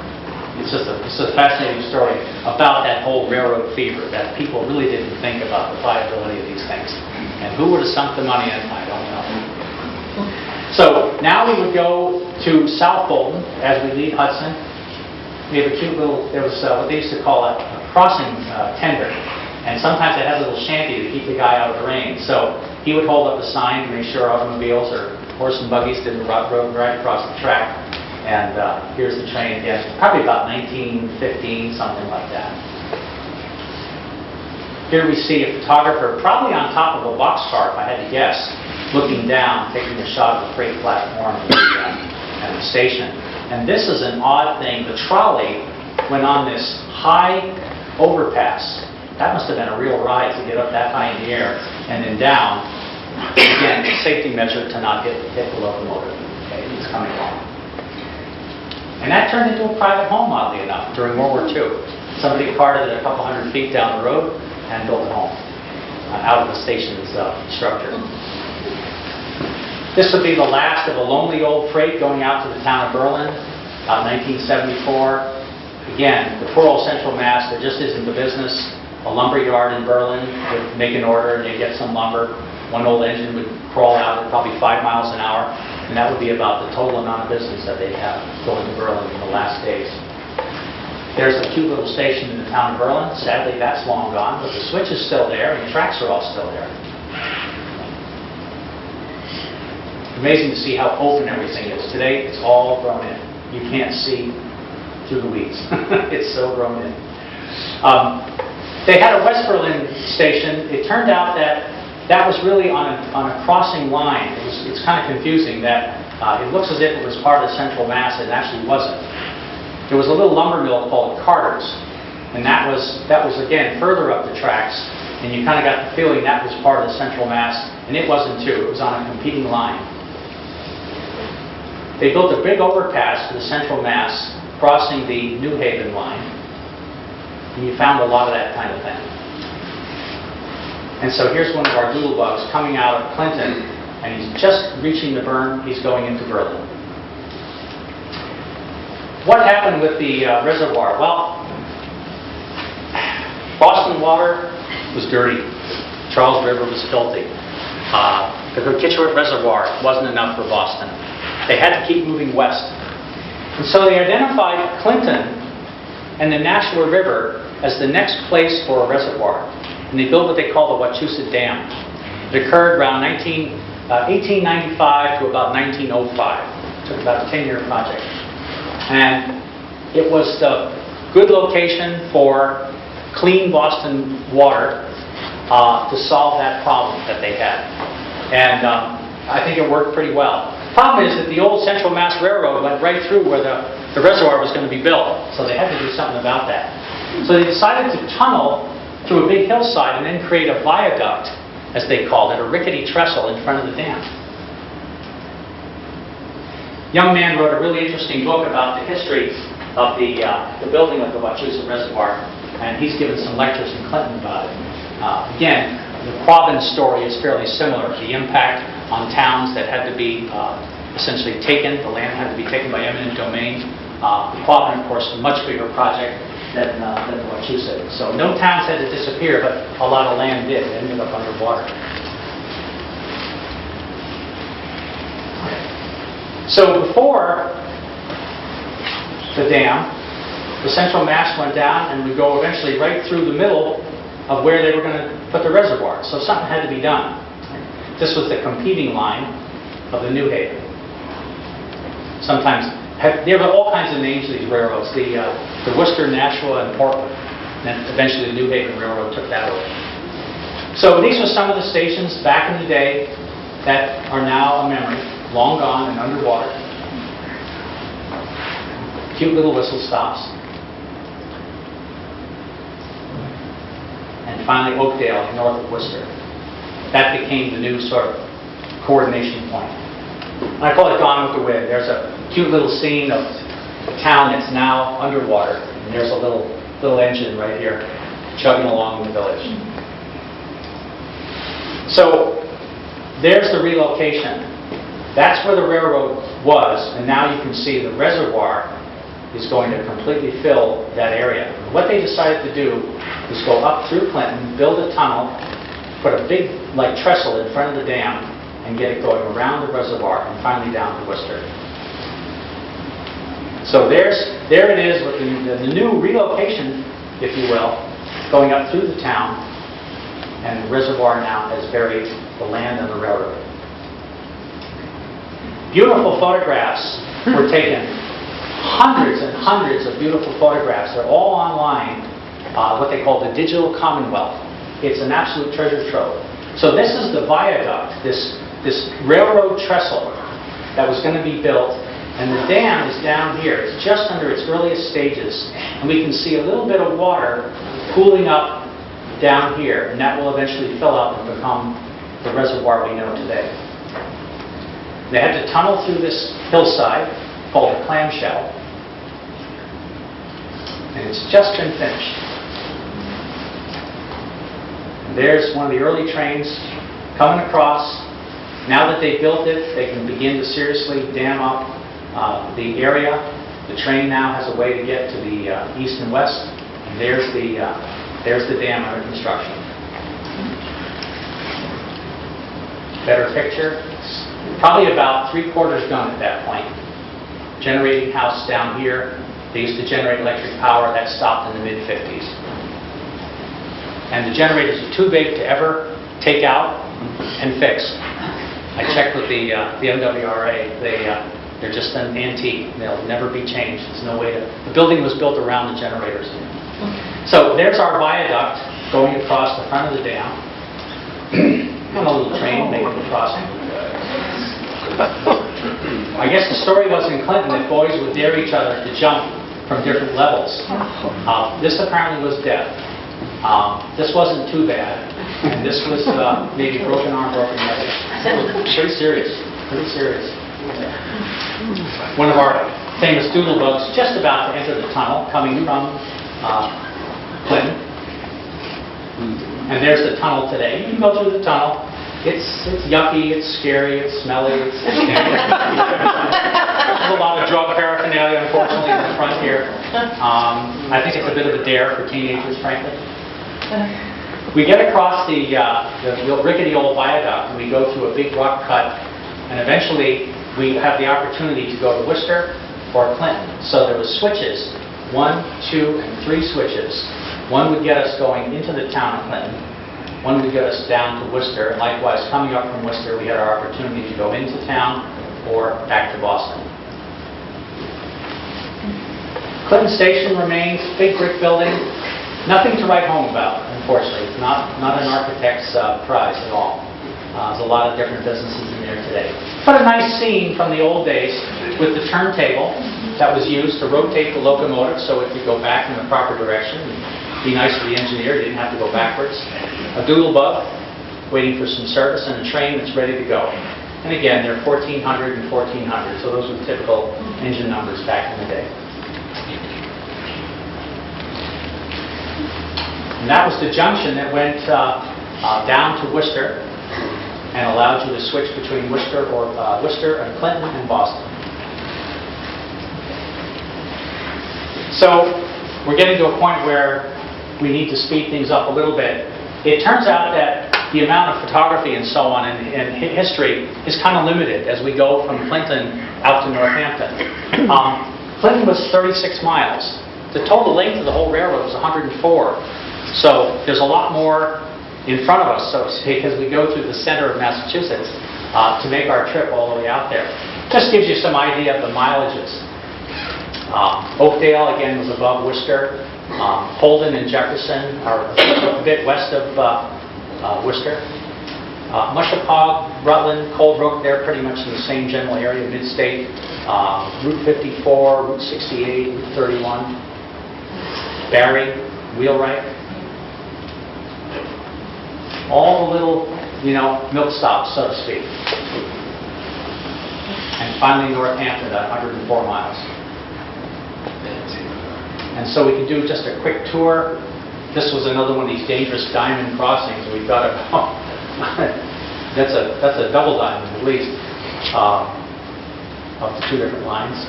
It's just a fascinating story about that whole railroad fever, that people really didn't think about the viability of these things. And who would have sunk the money in? I don't know. So now we would go to South Bolton as we leave Hudson. We have a cute little, there was what they used to call a crossing tender. And sometimes it had a little shanty to keep the guy out of the rain. So he would hold up a sign to make sure automobiles or horse and buggies didn't ride across the track. And here's the train again. Probably about 1915, something like that. Here we see a photographer, probably on top of a boxcar, if I had to guess, looking down, taking a shot of the freight platform and the station. And this is an odd thing. The trolley went on this high overpass. That must have been a real ride to get up that high in the air and then down. Again, a safety measure to not hit the locomotive. Okay, it's coming along. And that turned into a private home, oddly enough, during World War II. Somebody carted it a couple hundred feet down the road and built a home out of the station's structure. This would be the last of a lonely old freight going out to the town of Berlin, about 1974. Again, the poor old Central Mass, there just isn't the business. A lumber yard in Berlin would make an order and they'd get some lumber. One old engine would crawl out at probably 5 miles an hour, and that would be about the total amount of business that they'd have going to Berlin in the last days. There's a cute little station in the town of Berlin. Sadly, that's long gone, but the switch is still there and the tracks are all still there. Amazing to see how open everything is. Today, it's all grown in. You can't see through the weeds. It's so grown in. They had a West Berlin station. It turned out that was really on a crossing line. It's kind of confusing that it looks as if it was part of Central Mass. It actually wasn't. There was a little lumber mill called Carter's, and that was again further up the tracks, and you kind of got the feeling that was part of the Central Mass, and it wasn't too. It was on a competing line. They built a big overpass for the Central Mass, crossing the New Haven line, and you found a lot of that kind of thing. And so here's one of our doodlebugs coming out of Clinton, and he's just reaching the berm. He's going into Berlin. What happened with the reservoir? Well, Boston water was dirty. Charles River was filthy. The Wachusett Reservoir wasn't enough for Boston. They had to keep moving west. And so they identified Clinton and the Nashua River as the next place for a reservoir. And they built what they call the Wachusett Dam. It occurred around 1895 to about 1905. It took about a 10-year project. And it was the good location for clean Boston water to solve that problem that they had. And I think it worked pretty well. The problem is that the old Central Mass Railroad went right through where the reservoir was going to be built. So they had to do something about that. So they decided to tunnel through a big hillside and then create a viaduct, as they called it, a rickety trestle in front of the dam. Young man wrote a really interesting book about the history of the building of the Wachusett Reservoir, and he's given some lectures in Clinton about it. Again, the Quabbin story is fairly similar. The impact on towns that had to be essentially taken, the land had to be taken by eminent domain. The Quabbin, of course, a much bigger project than the Wachusett. So no towns had to disappear, but a lot of land did. It ended up underwater. So before the dam, the Central Mass went down and would go eventually right through the middle of where they were going to put the reservoir. So something had to be done. This was the competing line of the New Haven. Sometimes, there were all kinds of names to these railroads. The Worcester, Nashua, and Portland. And then eventually the New Haven Railroad took that over. So these were some of the stations back in the day that are now a memory. Long gone and underwater. Cute little whistle stops. And finally Oakdale, north of Worcester. that became the new sort of coordination point. I call it Gone with the Wind. There's a cute little scene of a town that's now underwater, and there's a little engine right here chugging along in the village. So there's the relocation. That's where the railroad was, and now you can see the reservoir is going to completely fill that area. What they decided to do was go up through Clinton, build a tunnel, put a big trestle in front of the dam, and get it going around the reservoir and finally down to Worcester. So there it is with the new relocation, if you will, going up through the town, and the reservoir now has buried the land and the railroad. Beautiful photographs were taken, hundreds and hundreds of beautiful photographs. They're all online, what they call the Digital Commonwealth. It's an absolute treasure trove. So this is the viaduct, this railroad trestle that was going to be built, and the dam is down here. It's just under its earliest stages, and we can see a little bit of water pooling up down here, and that will eventually fill up and become the reservoir we know today. They had to tunnel through this hillside called the clamshell, and it's just been finished. And there's one of the early trains coming across. Now that they built it, they can begin to seriously dam up the area. The train now has a way to get to the east and west, and there's the dam under construction. Better picture. Probably about 3/4 done at that point. Generating house down here. They used to generate electric power. That stopped in the mid-50s. And the generators are too big to ever take out and fix. I checked with the MWRA. They're just an antique. They'll never be changed. There's no way to... The building was built around the generators. So there's our viaduct going across the front of the dam. And a little train making the crossing. I guess the story was in Clinton that boys would dare each other to jump from different levels. This apparently was death. This wasn't too bad. And this was maybe broken arm, broken leg. Pretty serious. Pretty serious. One of our famous doodlebugs just about to enter the tunnel coming from Clinton. And there's the tunnel today. You can go through the tunnel. It's yucky, it's scary, it's smelly, it's there's a lot of drug paraphernalia, unfortunately, in the front here. I think it's a bit of a dare for teenagers, frankly. We get across the rickety old viaduct, and we go through a big rock cut, and eventually we have the opportunity to go to Worcester or Clinton. So there was switches, 1, 2, and 3 switches. One would get us going into the town of Clinton. One would get us down to Worcester, and likewise, coming up from Worcester, we had our opportunity to go into town or back to Boston. Clinton Station remains, big brick building, nothing to write home about, unfortunately. It's not an architect's prize at all. There's a lot of different businesses in there today. But a nice scene from the old days with the turntable that was used to rotate the locomotive so it could go back in the proper direction. Be nice for the engineer, didn't have to go backwards. A doodlebug waiting for some service, and a train that's ready to go. And again, they're 1400 and 1400, so those were typical engine numbers back in the day. And that was the junction that went down to Worcester and allowed you to switch between Worcester and Clinton and Boston. So we're getting to a point where we need to speed things up a little bit. It turns out that the amount of photography and so on and history is kind of limited as we go from Clinton out to Northampton. Clinton was 36 miles. The total length of the whole railroad was 104. So there's a lot more in front of us, so to speak, as we go through the center of Massachusetts to make our trip all the way out there. Just gives you some idea of the mileages. Oakdale, again, was above Worcester. Holden and Jefferson are a bit west of Worcester. Mushapaug, Rutland, Coldbrook, they're pretty much in the same general area, mid-state. Route 54, Route 68, Route 31. Barry, Wheelwright. All the little milk stops, so to speak. And finally Northampton at 104 miles. And so we could do just a quick tour. This was another one of these dangerous diamond crossings. We've got to that's a double diamond at least, up to 2 different lines.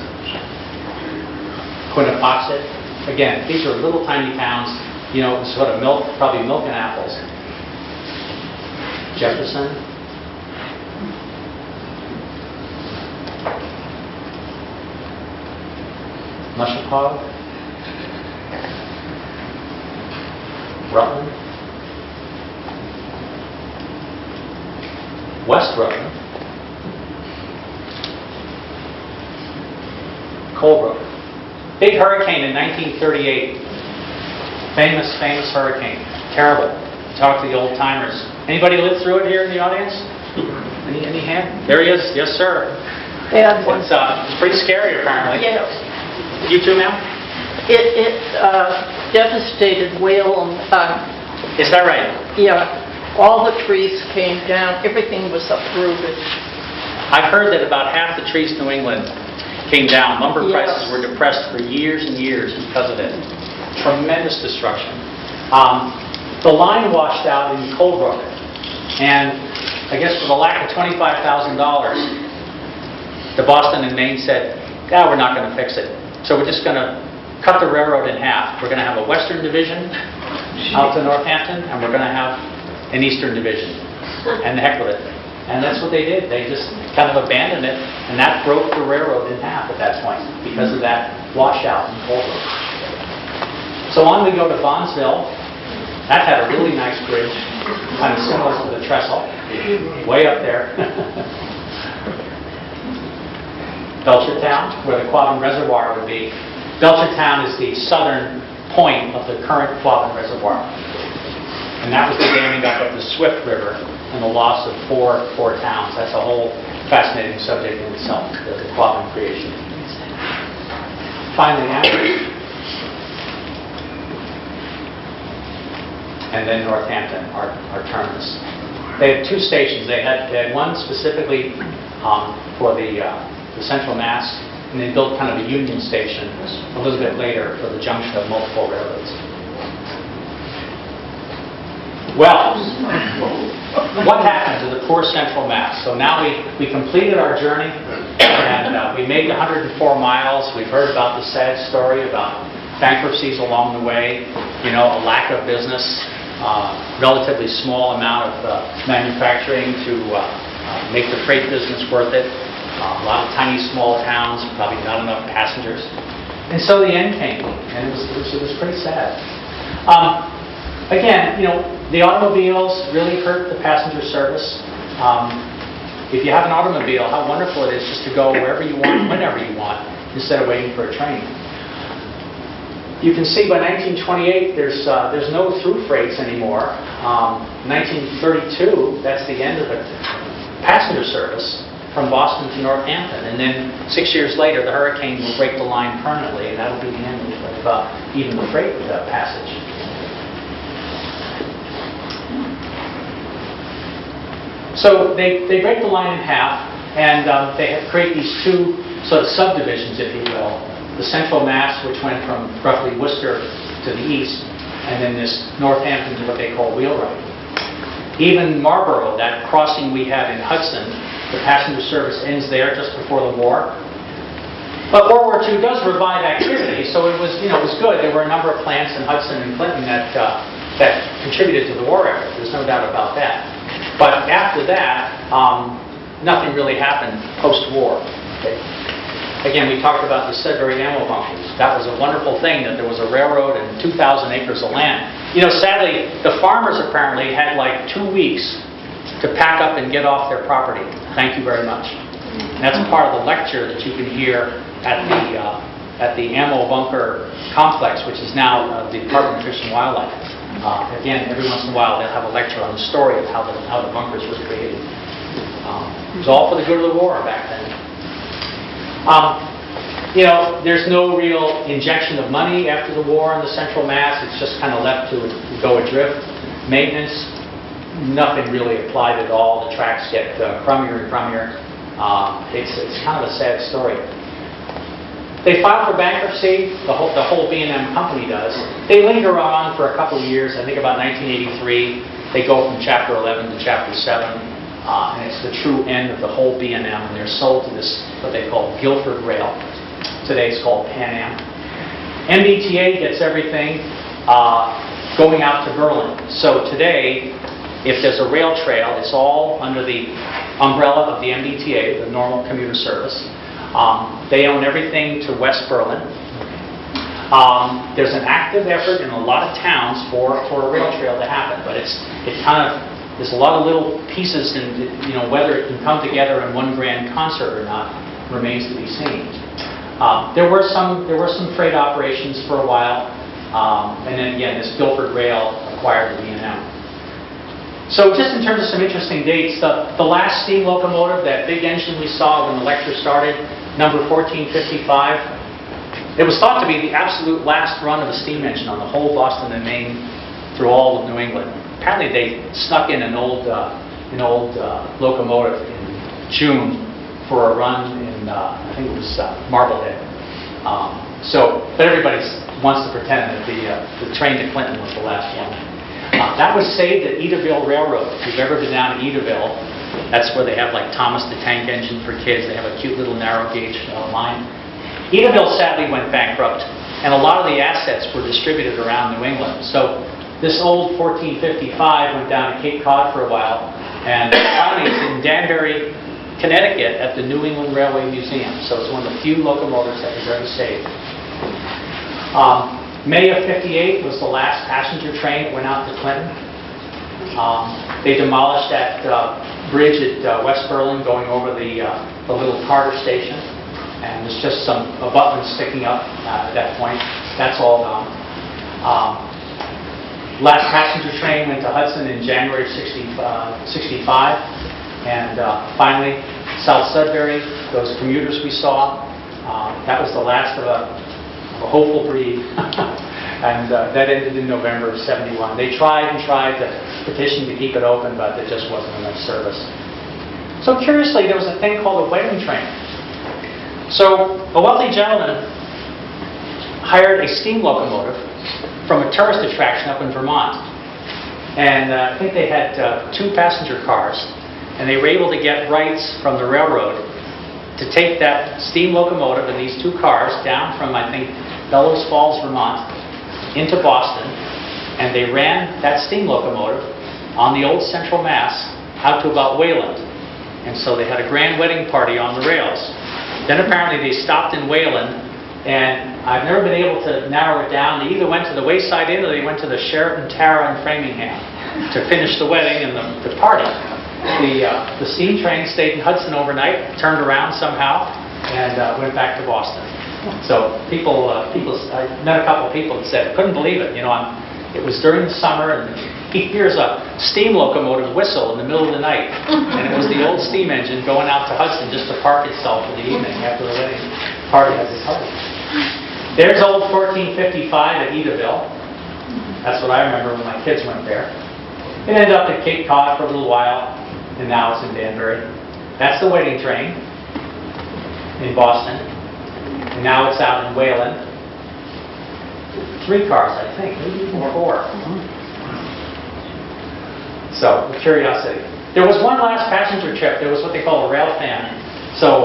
Wachusett. Again, these are little tiny towns, sort of probably milk and apples. Jefferson. Mushapaw. Rutland. West Rutland. Colebrook. Big hurricane in 1938. Famous hurricane. Terrible. Talk to the old timers. Anybody lived through it here in the audience? Any hand? There he is. Yes, sir. Yeah. It's pretty scary, apparently. Yes. You too, ma'am? It devastated Wayland. Is that right? Yeah. All the trees came down. Everything was uprooted. I've heard that about half the trees in New England came down. Lumber Yes. prices were depressed for years and years because of it. Tremendous destruction. The line washed out in Colebrook, and I guess for the lack of $25,000, the Boston and Maine said, we're not going to fix it. So we're just going to cut the railroad in half. We're going to have a western division out to Northampton, and we're going to have an eastern division. And the heck with it. And that's what they did. They just kind of abandoned it, and that broke the railroad in half at that point because of that washout in Colebrook. So on we go to Bonsville. That had a really nice bridge, kind of similar to the trestle, way up there. Belchertown, where the Quabbin Reservoir would be. Belchertown is the southern point of the current Quabbin Reservoir. And that was the damming up of the Swift River and the loss of four towns. That's a whole fascinating subject in itself, the Quabbin creation. Finally, Amherst. And then Northampton, our terminus. They had 2 stations. They had one specifically for the Central Mass, and they built kind of a union station a little bit later for the junction of multiple railroads. Well, what happened to the poor Central Mass? So now we completed our journey, and we made 104 miles. We've heard about the sad story about bankruptcies along the way, a lack of business, relatively small amount of manufacturing to make the freight business worth it. A lot of tiny, small towns, probably not enough passengers. And so the end came, and it was pretty sad. Again, the automobiles really hurt the passenger service. If you have an automobile, how wonderful it is just to go wherever you want, whenever you want, instead of waiting for a train. You can see by 1928, there's no through freights anymore. 1932, that's the end of the passenger service from Boston to Northampton. And then 6 years later, the hurricane will break the line permanently, and that'll be the end of even the freight passage. So they break the line in half, and they create these 2 sort of subdivisions, if you will. The Central Mass, which went from roughly Worcester to the east, and then this Northampton to what they call Wheelwright. Even Marlborough, that crossing we had in Hudson, the passenger service ends there just before the war. But World War II does revive activity, so it was good. There were a number of plants in Hudson and Clinton that contributed to the war effort. There's no doubt about that. But after that, nothing really happened post-war. Okay. Again, we talked about the Sudbury ammo bunkers. That was a wonderful thing that there was a railroad and 2,000 acres of land. Sadly, the farmers apparently had like 2 weeks to pack up and get off their property. Thank you very much. And that's part of the lecture that you can hear at the ammo bunker complex, which is now the Department of Fish and Wildlife. Again, every once in a while they'll have a lecture on the story of how the bunkers were created. It was all for the good of the war back then. There's no real injection of money after the war on the Central Mass. It's just kind of left to go adrift. Maintenance, nothing really applied at all. The tracks get crummier and crummier. It's kind of a sad story. They filed for bankruptcy, the whole B&M company does. They linger on for a couple of years. I think about 1983, they go from Chapter 11 to Chapter 7, and it's the true end of the whole B&M, and they're sold to this, what they call Guilford Rail. Today it's called Pan Am. MBTA gets everything going out to Berlin. So today, if there's a rail trail, it's all under the umbrella of the MBTA, the normal commuter service. They own everything to West Berlin. There's an active effort in a lot of towns for a rail trail to happen, but there's a lot of little pieces, and whether it can come together in one grand concert or not remains to be seen. There were some freight operations for a while, and then again this Guilford Rail acquired the B&M. So just in terms of some interesting dates, the last steam locomotive, that big engine we saw when the lecture started, number 1455, it was thought to be the absolute last run of a steam engine on the whole Boston and Maine through all of New England. Apparently they snuck in an old locomotive in June for a run in, I think it was Marblehead. But everybody wants to pretend that the train to Clinton was the last one. That was saved at Edaville Railroad. If you've ever been down to Edaville, that's where they have like Thomas the Tank Engine for kids. They have a cute little narrow gauge line. Edaville sadly went bankrupt, and a lot of the assets were distributed around New England. So this old 1455 went down to Cape Cod for a while, and finally it's in Danbury, Connecticut at the New England Railway Museum. So it's one of the few locomotives that was ever saved. May of '58 was the last passenger train that went out to Clinton. They demolished that bridge at West Berlin going over the little Carter station, and there's just some abutments sticking up at that point. That's all gone. Last passenger train went to Hudson in January of '65, and finally South Sudbury, those commuters we saw, that was the last of a hopeful breed, and that ended in November of '71. They tried and tried to petition to keep it open, but there just wasn't enough service. So curiously, there was a thing called a wedding train. So a wealthy gentleman hired a steam locomotive from a tourist attraction up in Vermont, and I think they had 2 passenger cars, and they were able to get rights from the railroad to take that steam locomotive and these 2 cars down from, I think, Bellows Falls, Vermont, into Boston, and they ran that steam locomotive on the old Central Mass out to about Wayland. And so they had a grand wedding party on the rails. Then apparently they stopped in Wayland, and I've never been able to narrow it down. They either went to the Wayside Inn or they went to the Sheraton Tara in Framingham to finish the wedding and the party. The steam train stayed in Hudson overnight, turned around somehow, and went back to Boston. So I met a couple of people that said, couldn't believe it. It was during the summer, and he hears a steam locomotive whistle in the middle of the night, and it was the old steam engine going out to Hudson just to park itself for the evening after the wedding party had recovered. There's old 1455 at Edaville. That's what I remember when my kids went there. It ended up at Cape Cod for a little while, and now it's in Danbury. That's the wedding train in Boston, and now it's out in Wayland. 3 cars, I think, maybe even 4. So, curiosity. There was one last passenger trip. There was what they call a rail fan. So,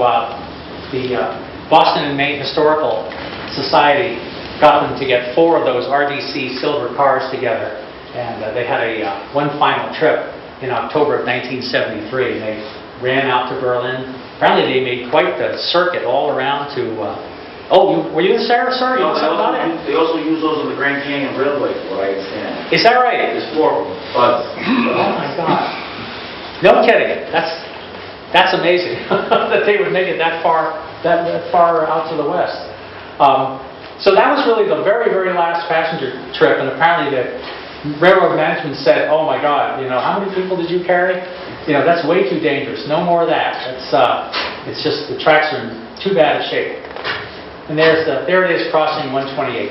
the Boston and Maine Historical Society got them to get 4 of those RDC silver cars together, and they had one final trip in October of 1973. And they ran out to Berlin. Apparently, they made quite the circuit all around to. Were you there, sir? You know something about it? They also use those on the Grand Canyon Railway, from what I understand. Is that right? There's 4 of them. But Oh my God! No kidding. That's amazing that they would make it that far out to the west. So that was really the very, very last passenger trip, and apparently the railroad management said, "Oh my God, how many people did you carry? That's way too dangerous. No more of that. It's just the tracks are in too bad a shape." And there it is crossing 128.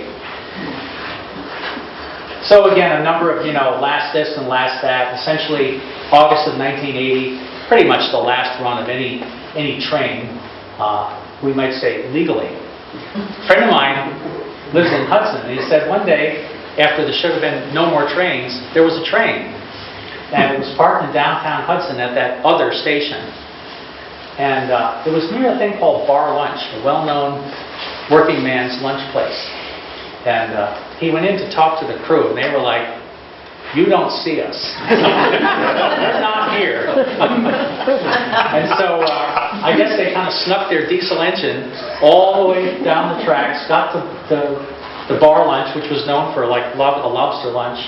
So again, a number of, last this and last that. Essentially, August of 1980, pretty much the last run of any train, we might say legally. A friend of mine lives in Hudson, and he said one day, after there should have been no more trains, there was a train. And it was parked in downtown Hudson at that other station. And it was near a thing called Bar Lunch, a well-known working man's lunch place. And he went in to talk to the crew, and they were like, "You don't see us. We're not here." And so I guess they kind of snuck their diesel engine all the way down the tracks, got to the Bar Lunch, which was known for like a lobster lunch,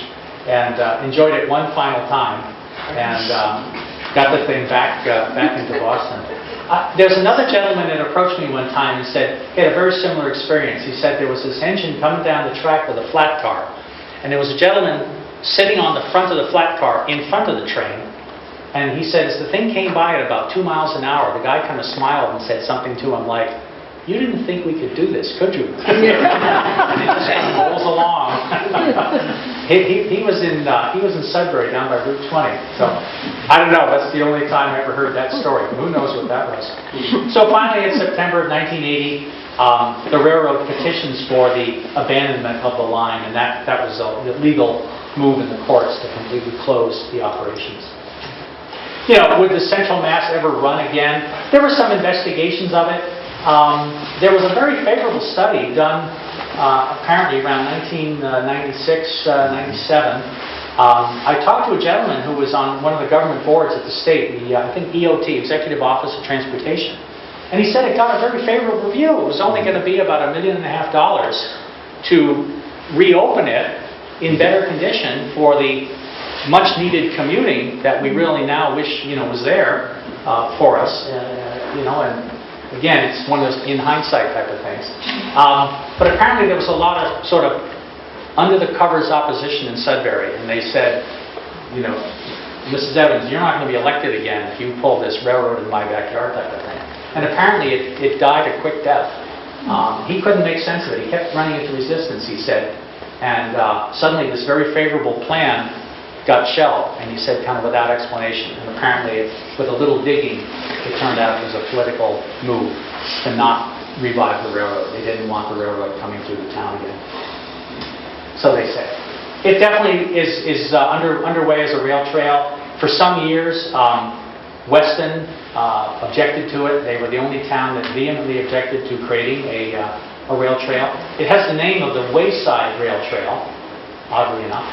and enjoyed it one final time, and got the thing back into Boston. There's another gentleman that approached me one time and said he had a very similar experience. He said there was this engine coming down the track with a flat car, and there was a gentleman sitting on the front of the flat car in front of the train, and he said as the thing came by at about 2 miles an hour, the guy kind of smiled and said something to him like, "You didn't think we could do this, could you?" And it just kind of rolls along. He was in Sudbury down by Route 20. So I don't know. That's the only time I ever heard that story. Who knows what that was? So finally, in September of 1980, the railroad petitions for the abandonment of the line, and that was a legal move in the courts to completely close the operations. Would the Central Mass ever run again? There were some investigations of it. There was a very favorable study done apparently around 1996, 97. I talked to a gentleman who was on one of the government boards at the state, I think EOT, Executive Office of Transportation. And he said it got a very favorable review. It was only going to be about $1.5 million to reopen it in better condition for the much-needed commuting that we really now wish was there for us. And again, it's one of those in hindsight type of things. But apparently there was a lot of sort of under-the-covers opposition in Sudbury, and they said, "Mrs. Devens, you're not going to be elected again if you pull this railroad in my backyard," type of thing. And apparently it died a quick death. He couldn't make sense of it. He kept running into resistance, he said. And suddenly this very favorable plan got shelved, and he said kind of without explanation. And apparently, with a little digging, it turned out it was a political move to not revive the railroad. They didn't want the railroad coming through the town again. So they say. It definitely is underway as a rail trail. For some years, Weston objected to it. They were the only town that vehemently objected to creating a rail trail. It has the name of the Wayside Rail Trail, oddly enough.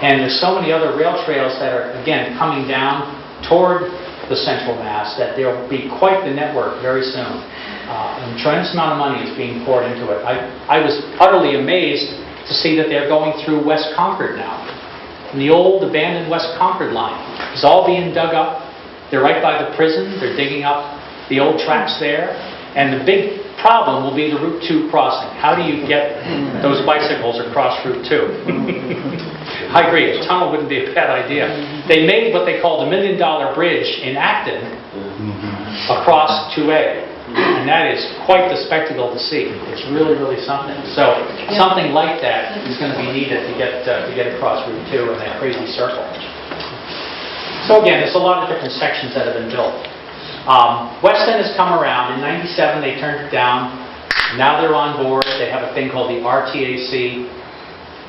And there's so many other rail trails that are, again, coming down toward the Central Mass that there will be quite the network very soon. And a tremendous amount of money is being poured into it. I was utterly amazed to see that they're going through West Concord now. And the old abandoned West Concord line is all being dug up. They're right by the prison. They're digging up the old tracks there. And the big problem will be the Route 2 crossing. How do you get those bicycles across Route 2? I agree, a tunnel wouldn't be a bad idea. They made what they called the $1 million bridge in Acton across 2A. And that is quite the spectacle to see. It's really, really something. So something like that is going to be needed to get across Route 2 in that crazy circle. So again, there's a lot of different sections that have been built. Weston has come around. In '97, they turned it down. Now they're on board. They have a thing called the RTAC.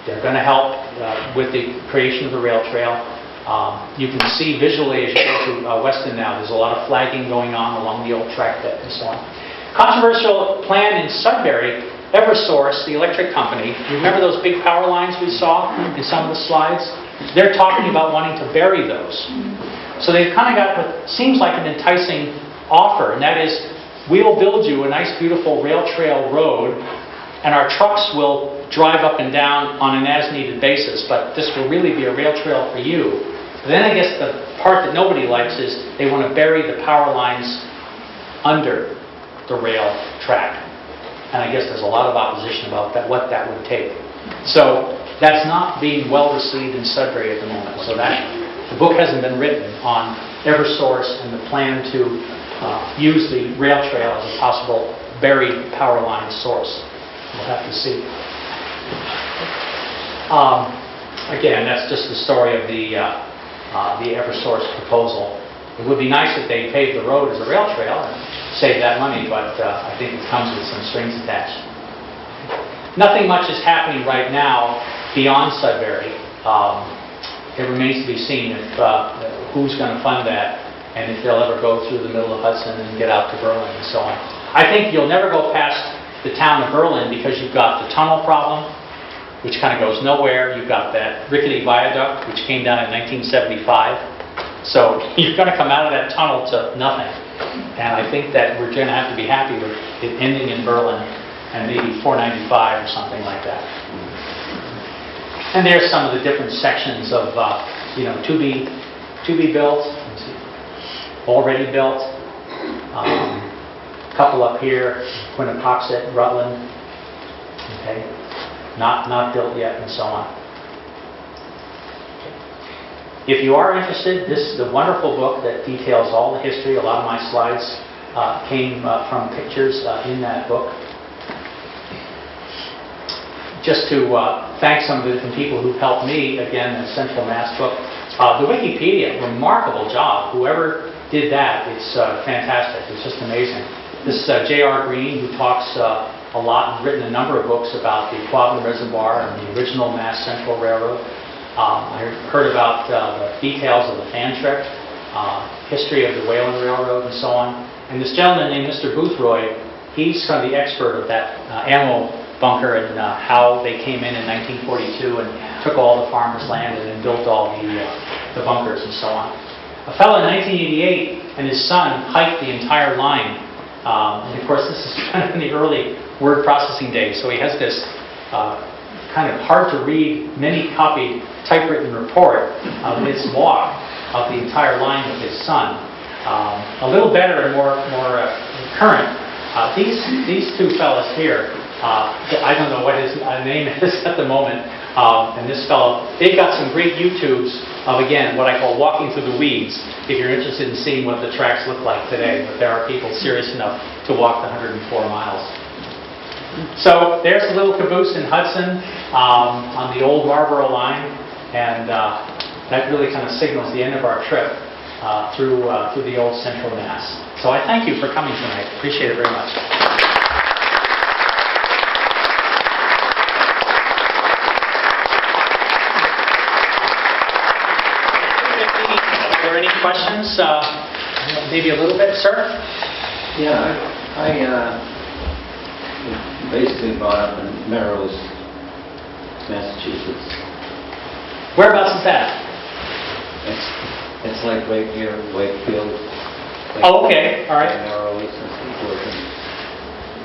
They're going to help with the creation of the rail trail. You can see visually as you go to Weston now, there's a lot of flagging going on along the old track bed and so on. Controversial plan in Sudbury, Eversource, the electric company. You remember those big power lines we saw in some of the slides? They're talking about wanting to bury those. So they've kind of got what seems like an enticing offer, and that is, we'll build you a nice, beautiful rail trail road, and our trucks will drive up and down on an as-needed basis, but this will really be a rail trail for you. But then I guess the part that nobody likes is they want to bury the power lines under the rail track. And I guess there's a lot of opposition about that, what that would take. So that's not being well received in Sudbury at the moment. So the book hasn't been written on Eversource and the plan to use the rail trail as a possible buried power line source. We'll have to see. Again, that's just the story of the Eversource proposal. It would be nice if they paved the road as a rail trail and saved that money, but I think it comes with some strings attached. Nothing much is happening right now beyond Sudbury. It remains to be seen if who's going to fund that and if they'll ever go through the middle of Hudson and get out to Berlin and so on. I think you'll never go past the town of Berlin because you've got the tunnel problem, which kind of goes nowhere. You've got that rickety viaduct, which came down in 1975. So you're going to come out of that tunnel to nothing. And I think that we're going to have to be happy with it ending in Berlin and maybe 495 or something like that. And there's some of the different sections of, to be built, already built. A couple up here, Wachusett, Rutland, okay, not built yet, and so on. If you are interested, this is a wonderful book that details all the history. A lot of my slides came from pictures in that book. Just to thank some of the different people who've helped me, again, the Central Mass book. The Wikipedia, remarkable job. Whoever did that, it's fantastic. It's just amazing. This is J.R. Green, who talks a lot and written a number of books about the Sudbury Reservoir and the original Mass Central Railroad. I heard about the details of the fan trip, history of the Wayland Railroad, and so on. And this gentleman named Mr. Boothroyd, he's kind of the expert of that ammo bunker and how they came in 1942 and took all the farmers' land and then built all the bunkers and so on. A fellow in 1988 and his son hiked the entire line. And of course, this is kind of in the early word processing days, so he has this kind of hard-to-read, many-copied, typewritten report of his walk of the entire line with his son. A little better and more current. These two fellows here, I don't know what his name is at the moment, and this fellow, they've got some great YouTubes of, again, what I call walking through the weeds, if you're interested in seeing what the tracks look like today, but there are people serious enough to walk the 104 miles. So there's a little caboose in Hudson on the old Marlboro line, and that really kind of signals the end of our trip through the old Central Mass. So I thank you for coming tonight. Appreciate it very much. Are there any questions? Maybe a little bit, sir? Yeah, I basically brought up in Melrose, Massachusetts. Whereabouts is that? It's like right near Wakefield. Oh, okay. All right. Melrose and so forth.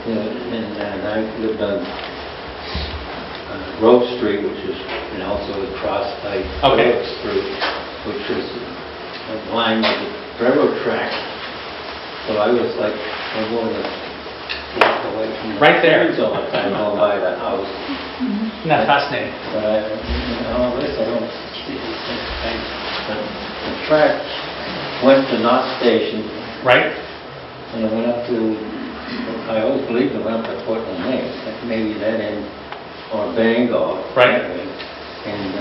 And I lived on Grove Street, which is also crossed by Grove Street, which was a line of the railroad track. So I was like, I'm going to walk away from the trees all the time, going by the house. Isn't that fascinating? But all this, I don't see things. The track went to Knott Station. Right. And it went up to, I always believed it went up to Portland, Maine. Maybe that end, or Bangor. Right. And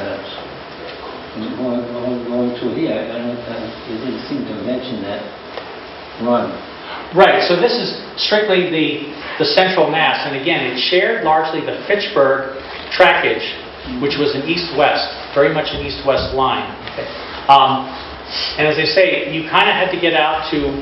going through here, I don't know, you didn't seem to mention that run. Right, so this is strictly the Central Mass, and again, it shared largely the Fitchburg trackage, which was an east-west, very much an east-west line. Okay. And as I say, you kind of had to get out to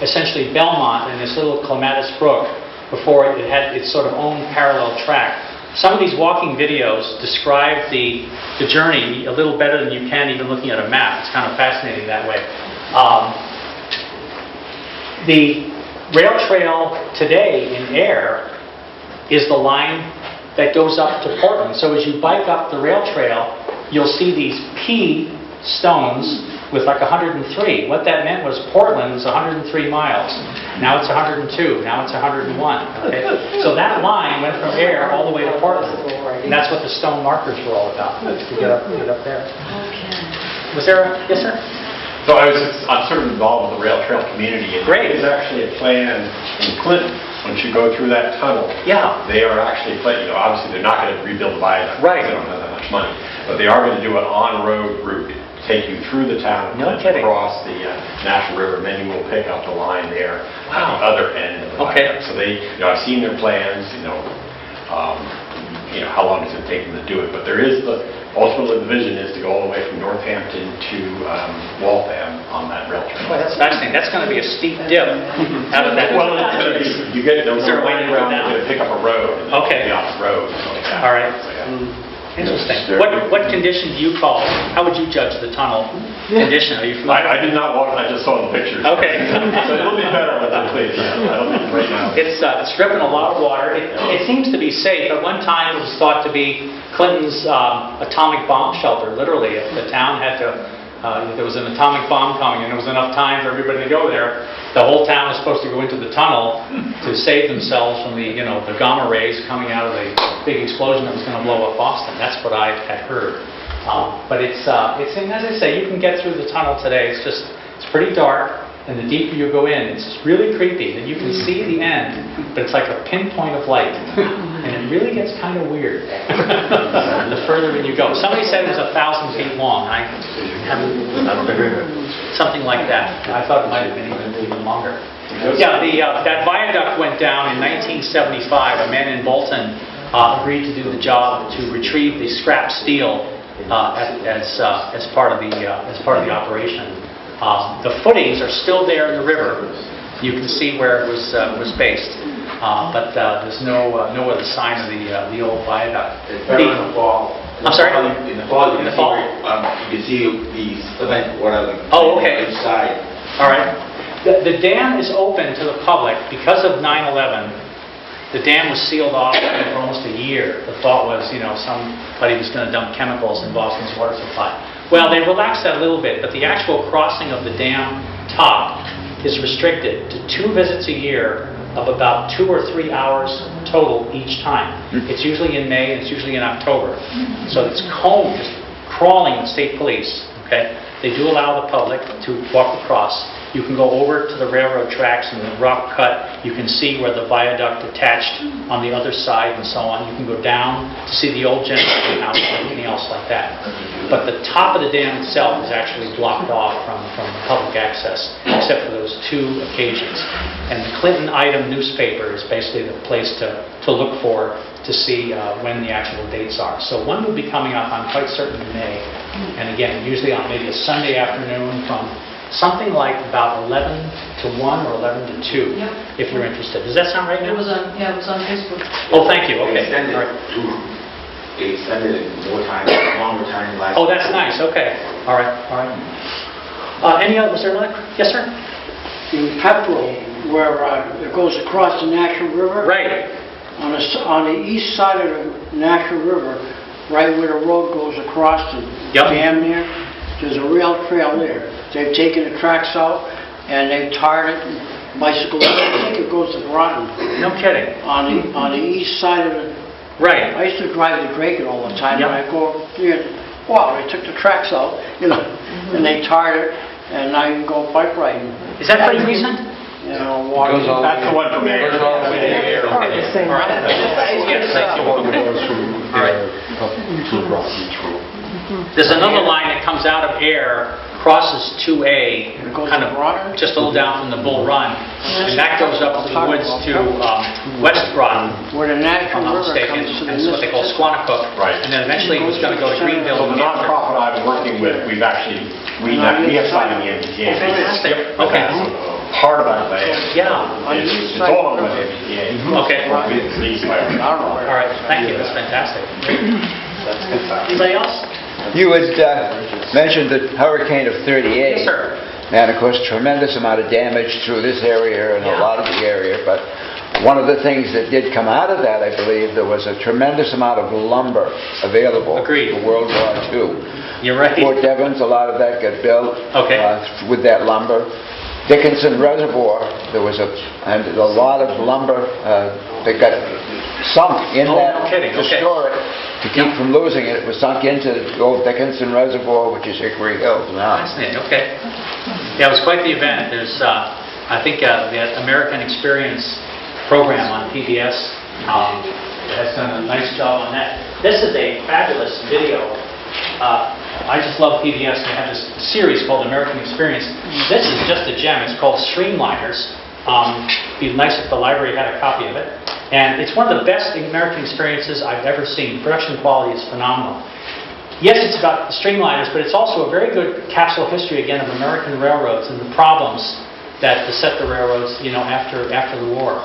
essentially Belmont and this little Clematis Brook before it had its sort of own parallel track. Some of these walking videos describe the journey a little better than you can even looking at a map. It's kind of fascinating that way. The rail trail today in air is the line that goes up to Portland. So as you bike up the rail trail, you'll see these P stones with like 103. What that meant was Portland was 103 miles. Now it's 102. Now it's 101. Okay? So that line went from air all the way to Portland. And that's what the stone markers were all about, to get up there. Was there a... Yes, sir? So I'm sort of involved with the rail trail community. And Great. There's actually a plan in Clinton. Once you go through that tunnel, Yeah. they are actually planning, obviously they're not going to rebuild the viaduct. Right. They don't have that much money. But they are going to do an on-road route, take you through the town, No and kidding. across the National River, and then you will pick up the line there at the other end of the Okay. viaduct. So they, I've seen their plans, how long it's going to take them to do it. But there is ultimately the vision is to go all the way from Northampton to Waltham on that rail trail. Boy, that's fascinating. That's going to be a steep dip out of that. Well, it's going to be, you get, there's Is there a a way to line go around, down? you're going to pick up a road. And then Okay. be on the road. So like that. All right. So, yeah. Interesting. What condition do you call, how would you judge the tunnel condition? Are you familiar? I did not walk, I just saw the pictures. Okay. So it'll be better with the police, I don't think right now. It's dripping a lot of water. It seems to be safe. At one time, it was thought to be Clinton's atomic bomb shelter, literally. If the town had to, there was an atomic bomb coming and there was enough time for everybody to go there, the whole town was supposed to go into the tunnel to save themselves from the gamma rays coming out of the big explosion that was going to blow up Boston. That's what I had heard. But it's as I say, you can get through the tunnel today. It's pretty dark, and the deeper you go in, it's really creepy. And you can see the end, but it's like a pinpoint of light, and it really gets kind of weird the further in you go. Somebody said it was 1,000 feet long. I don't agree with something like that. I thought it might have been even longer. Yeah, that viaduct went down in 1975. A man in Bolton agreed to do the job to retrieve the scrap steel as part of the operation. The footings are still there in the river. You can see where it was based, but there's no other sign of the old viaduct. It's better in the fall. I'm sorry? In the fall, you In the can fall? see the cement, whatever. Oh, okay. Inside. All right. The dam is open to the public because of 9/11. The dam was sealed off for almost a year. The thought was, somebody was going to dump chemicals in Boston's water supply. Well, they relaxed that a little bit, but the actual crossing of the dam top is restricted to 2 visits a year of about 2 or 3 hours total each time. It's usually in May and it's usually in October. So it's combed, just crawling with state police. Okay, they do allow the public to walk across. You can go over to the railroad tracks and the rock cut. You can see where the viaduct attached on the other side and so on. You can go down to see the old Jensen house and everything else like that. But the top of the dam itself is actually blocked off from public access, except for those 2 occasions. And the Clinton Item newspaper is basically the place to look for to see when the actual dates are. So one will be coming up, I'm quite certain, in May. And again, usually on maybe a Sunday afternoon from something like about 11 to 1 or 11 to 2, if you're interested. Does that sound right now? It was on Facebook. Oh, thank you. Okay. Extended All right. they extended it more time, longer time than last. Oh, that's nice. Okay. All right. All right. Any other? Was there another? Yes, sir. In Pepperell, where it goes across the National River. Right. On the east side of the National River, right where the road goes across the dam there, there's a rail trail there. They've taken the tracks out and they've tarred it, bicycles. I think it goes to Groton. No kidding. On the east side of the... Right. I used to drive to Drake all the time, Yep. and I go there, wow, they took the tracks out, and they tarred it, and now you can go bike riding. Is that pretty recent? Walking. That's the one from there. Part of the same. All right. Yes, thank you. All right. There's another line that comes out of Air, crosses 2A, kind of just a little down from the Bull Run, and that goes up to the woods to West Groton, Where the if National I'm not River mistaken, comes to the and it's what they call Squanicook. Right. And then eventually it was going to go to Greenville. So the nonprofit I've been working with, we have signed the MBTA. Fantastic. But Okay. that's part of our land. Yeah. It's all on the MBTA. Okay. It's leased by our- All right, thank you, that's fantastic. Anybody else? You had mentioned the hurricane of '38. Yes, sir. And of course, tremendous amount of damage through this area and a lot of the area. But one of the things that did come out of that, I believe, there was a tremendous amount of lumber available Agreed. for World War II. You're right. Fort Devens, a lot of that got built with that lumber. Dickinson Reservoir, there was a lot of lumber that got sunk in no kidding. to store it, to keep from losing it. It was sunk into the old Dickinson Reservoir, which is Hickory Hills now. Fascinating, okay. Yeah, it was quite the event. There's, I think, the American Experience program on PBS has done a nice job on that. This is a fabulous video. I just love PBS. They have this series called American Experience. This is just a gem. It's called Streamliners. It'd be nice if the library had a copy of it. And it's one of the best American experiences I've ever seen. Production quality is phenomenal. Yes, it's about streamliners, but it's also a very good capsule history, again, of American railroads and the problems that beset the railroads, after the war.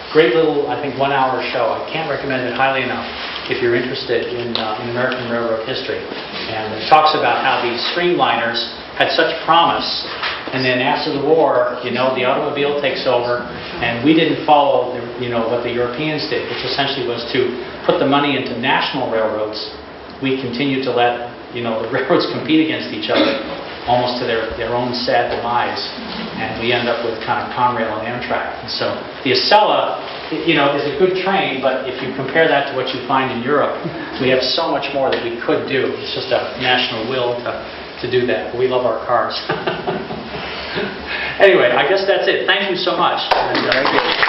Great little, I think, 1-hour show. I can't recommend it highly enough if you're interested in American railroad history. And it talks about how these streamliners had such promise, and then after the war, the automobile takes over, and we didn't follow, what the Europeans did, which essentially was to put the money into national railroads. We continued to let, the railroads compete against each other, almost to their own sad demise, and we end up with kind of Conrail and Amtrak. And so the Acela, is a good train, but if you compare that to what you find in Europe, we have so much more that we could do. It's just a national will to do that. We love our cars. Anyway, I guess that's it. Thank you so much. And,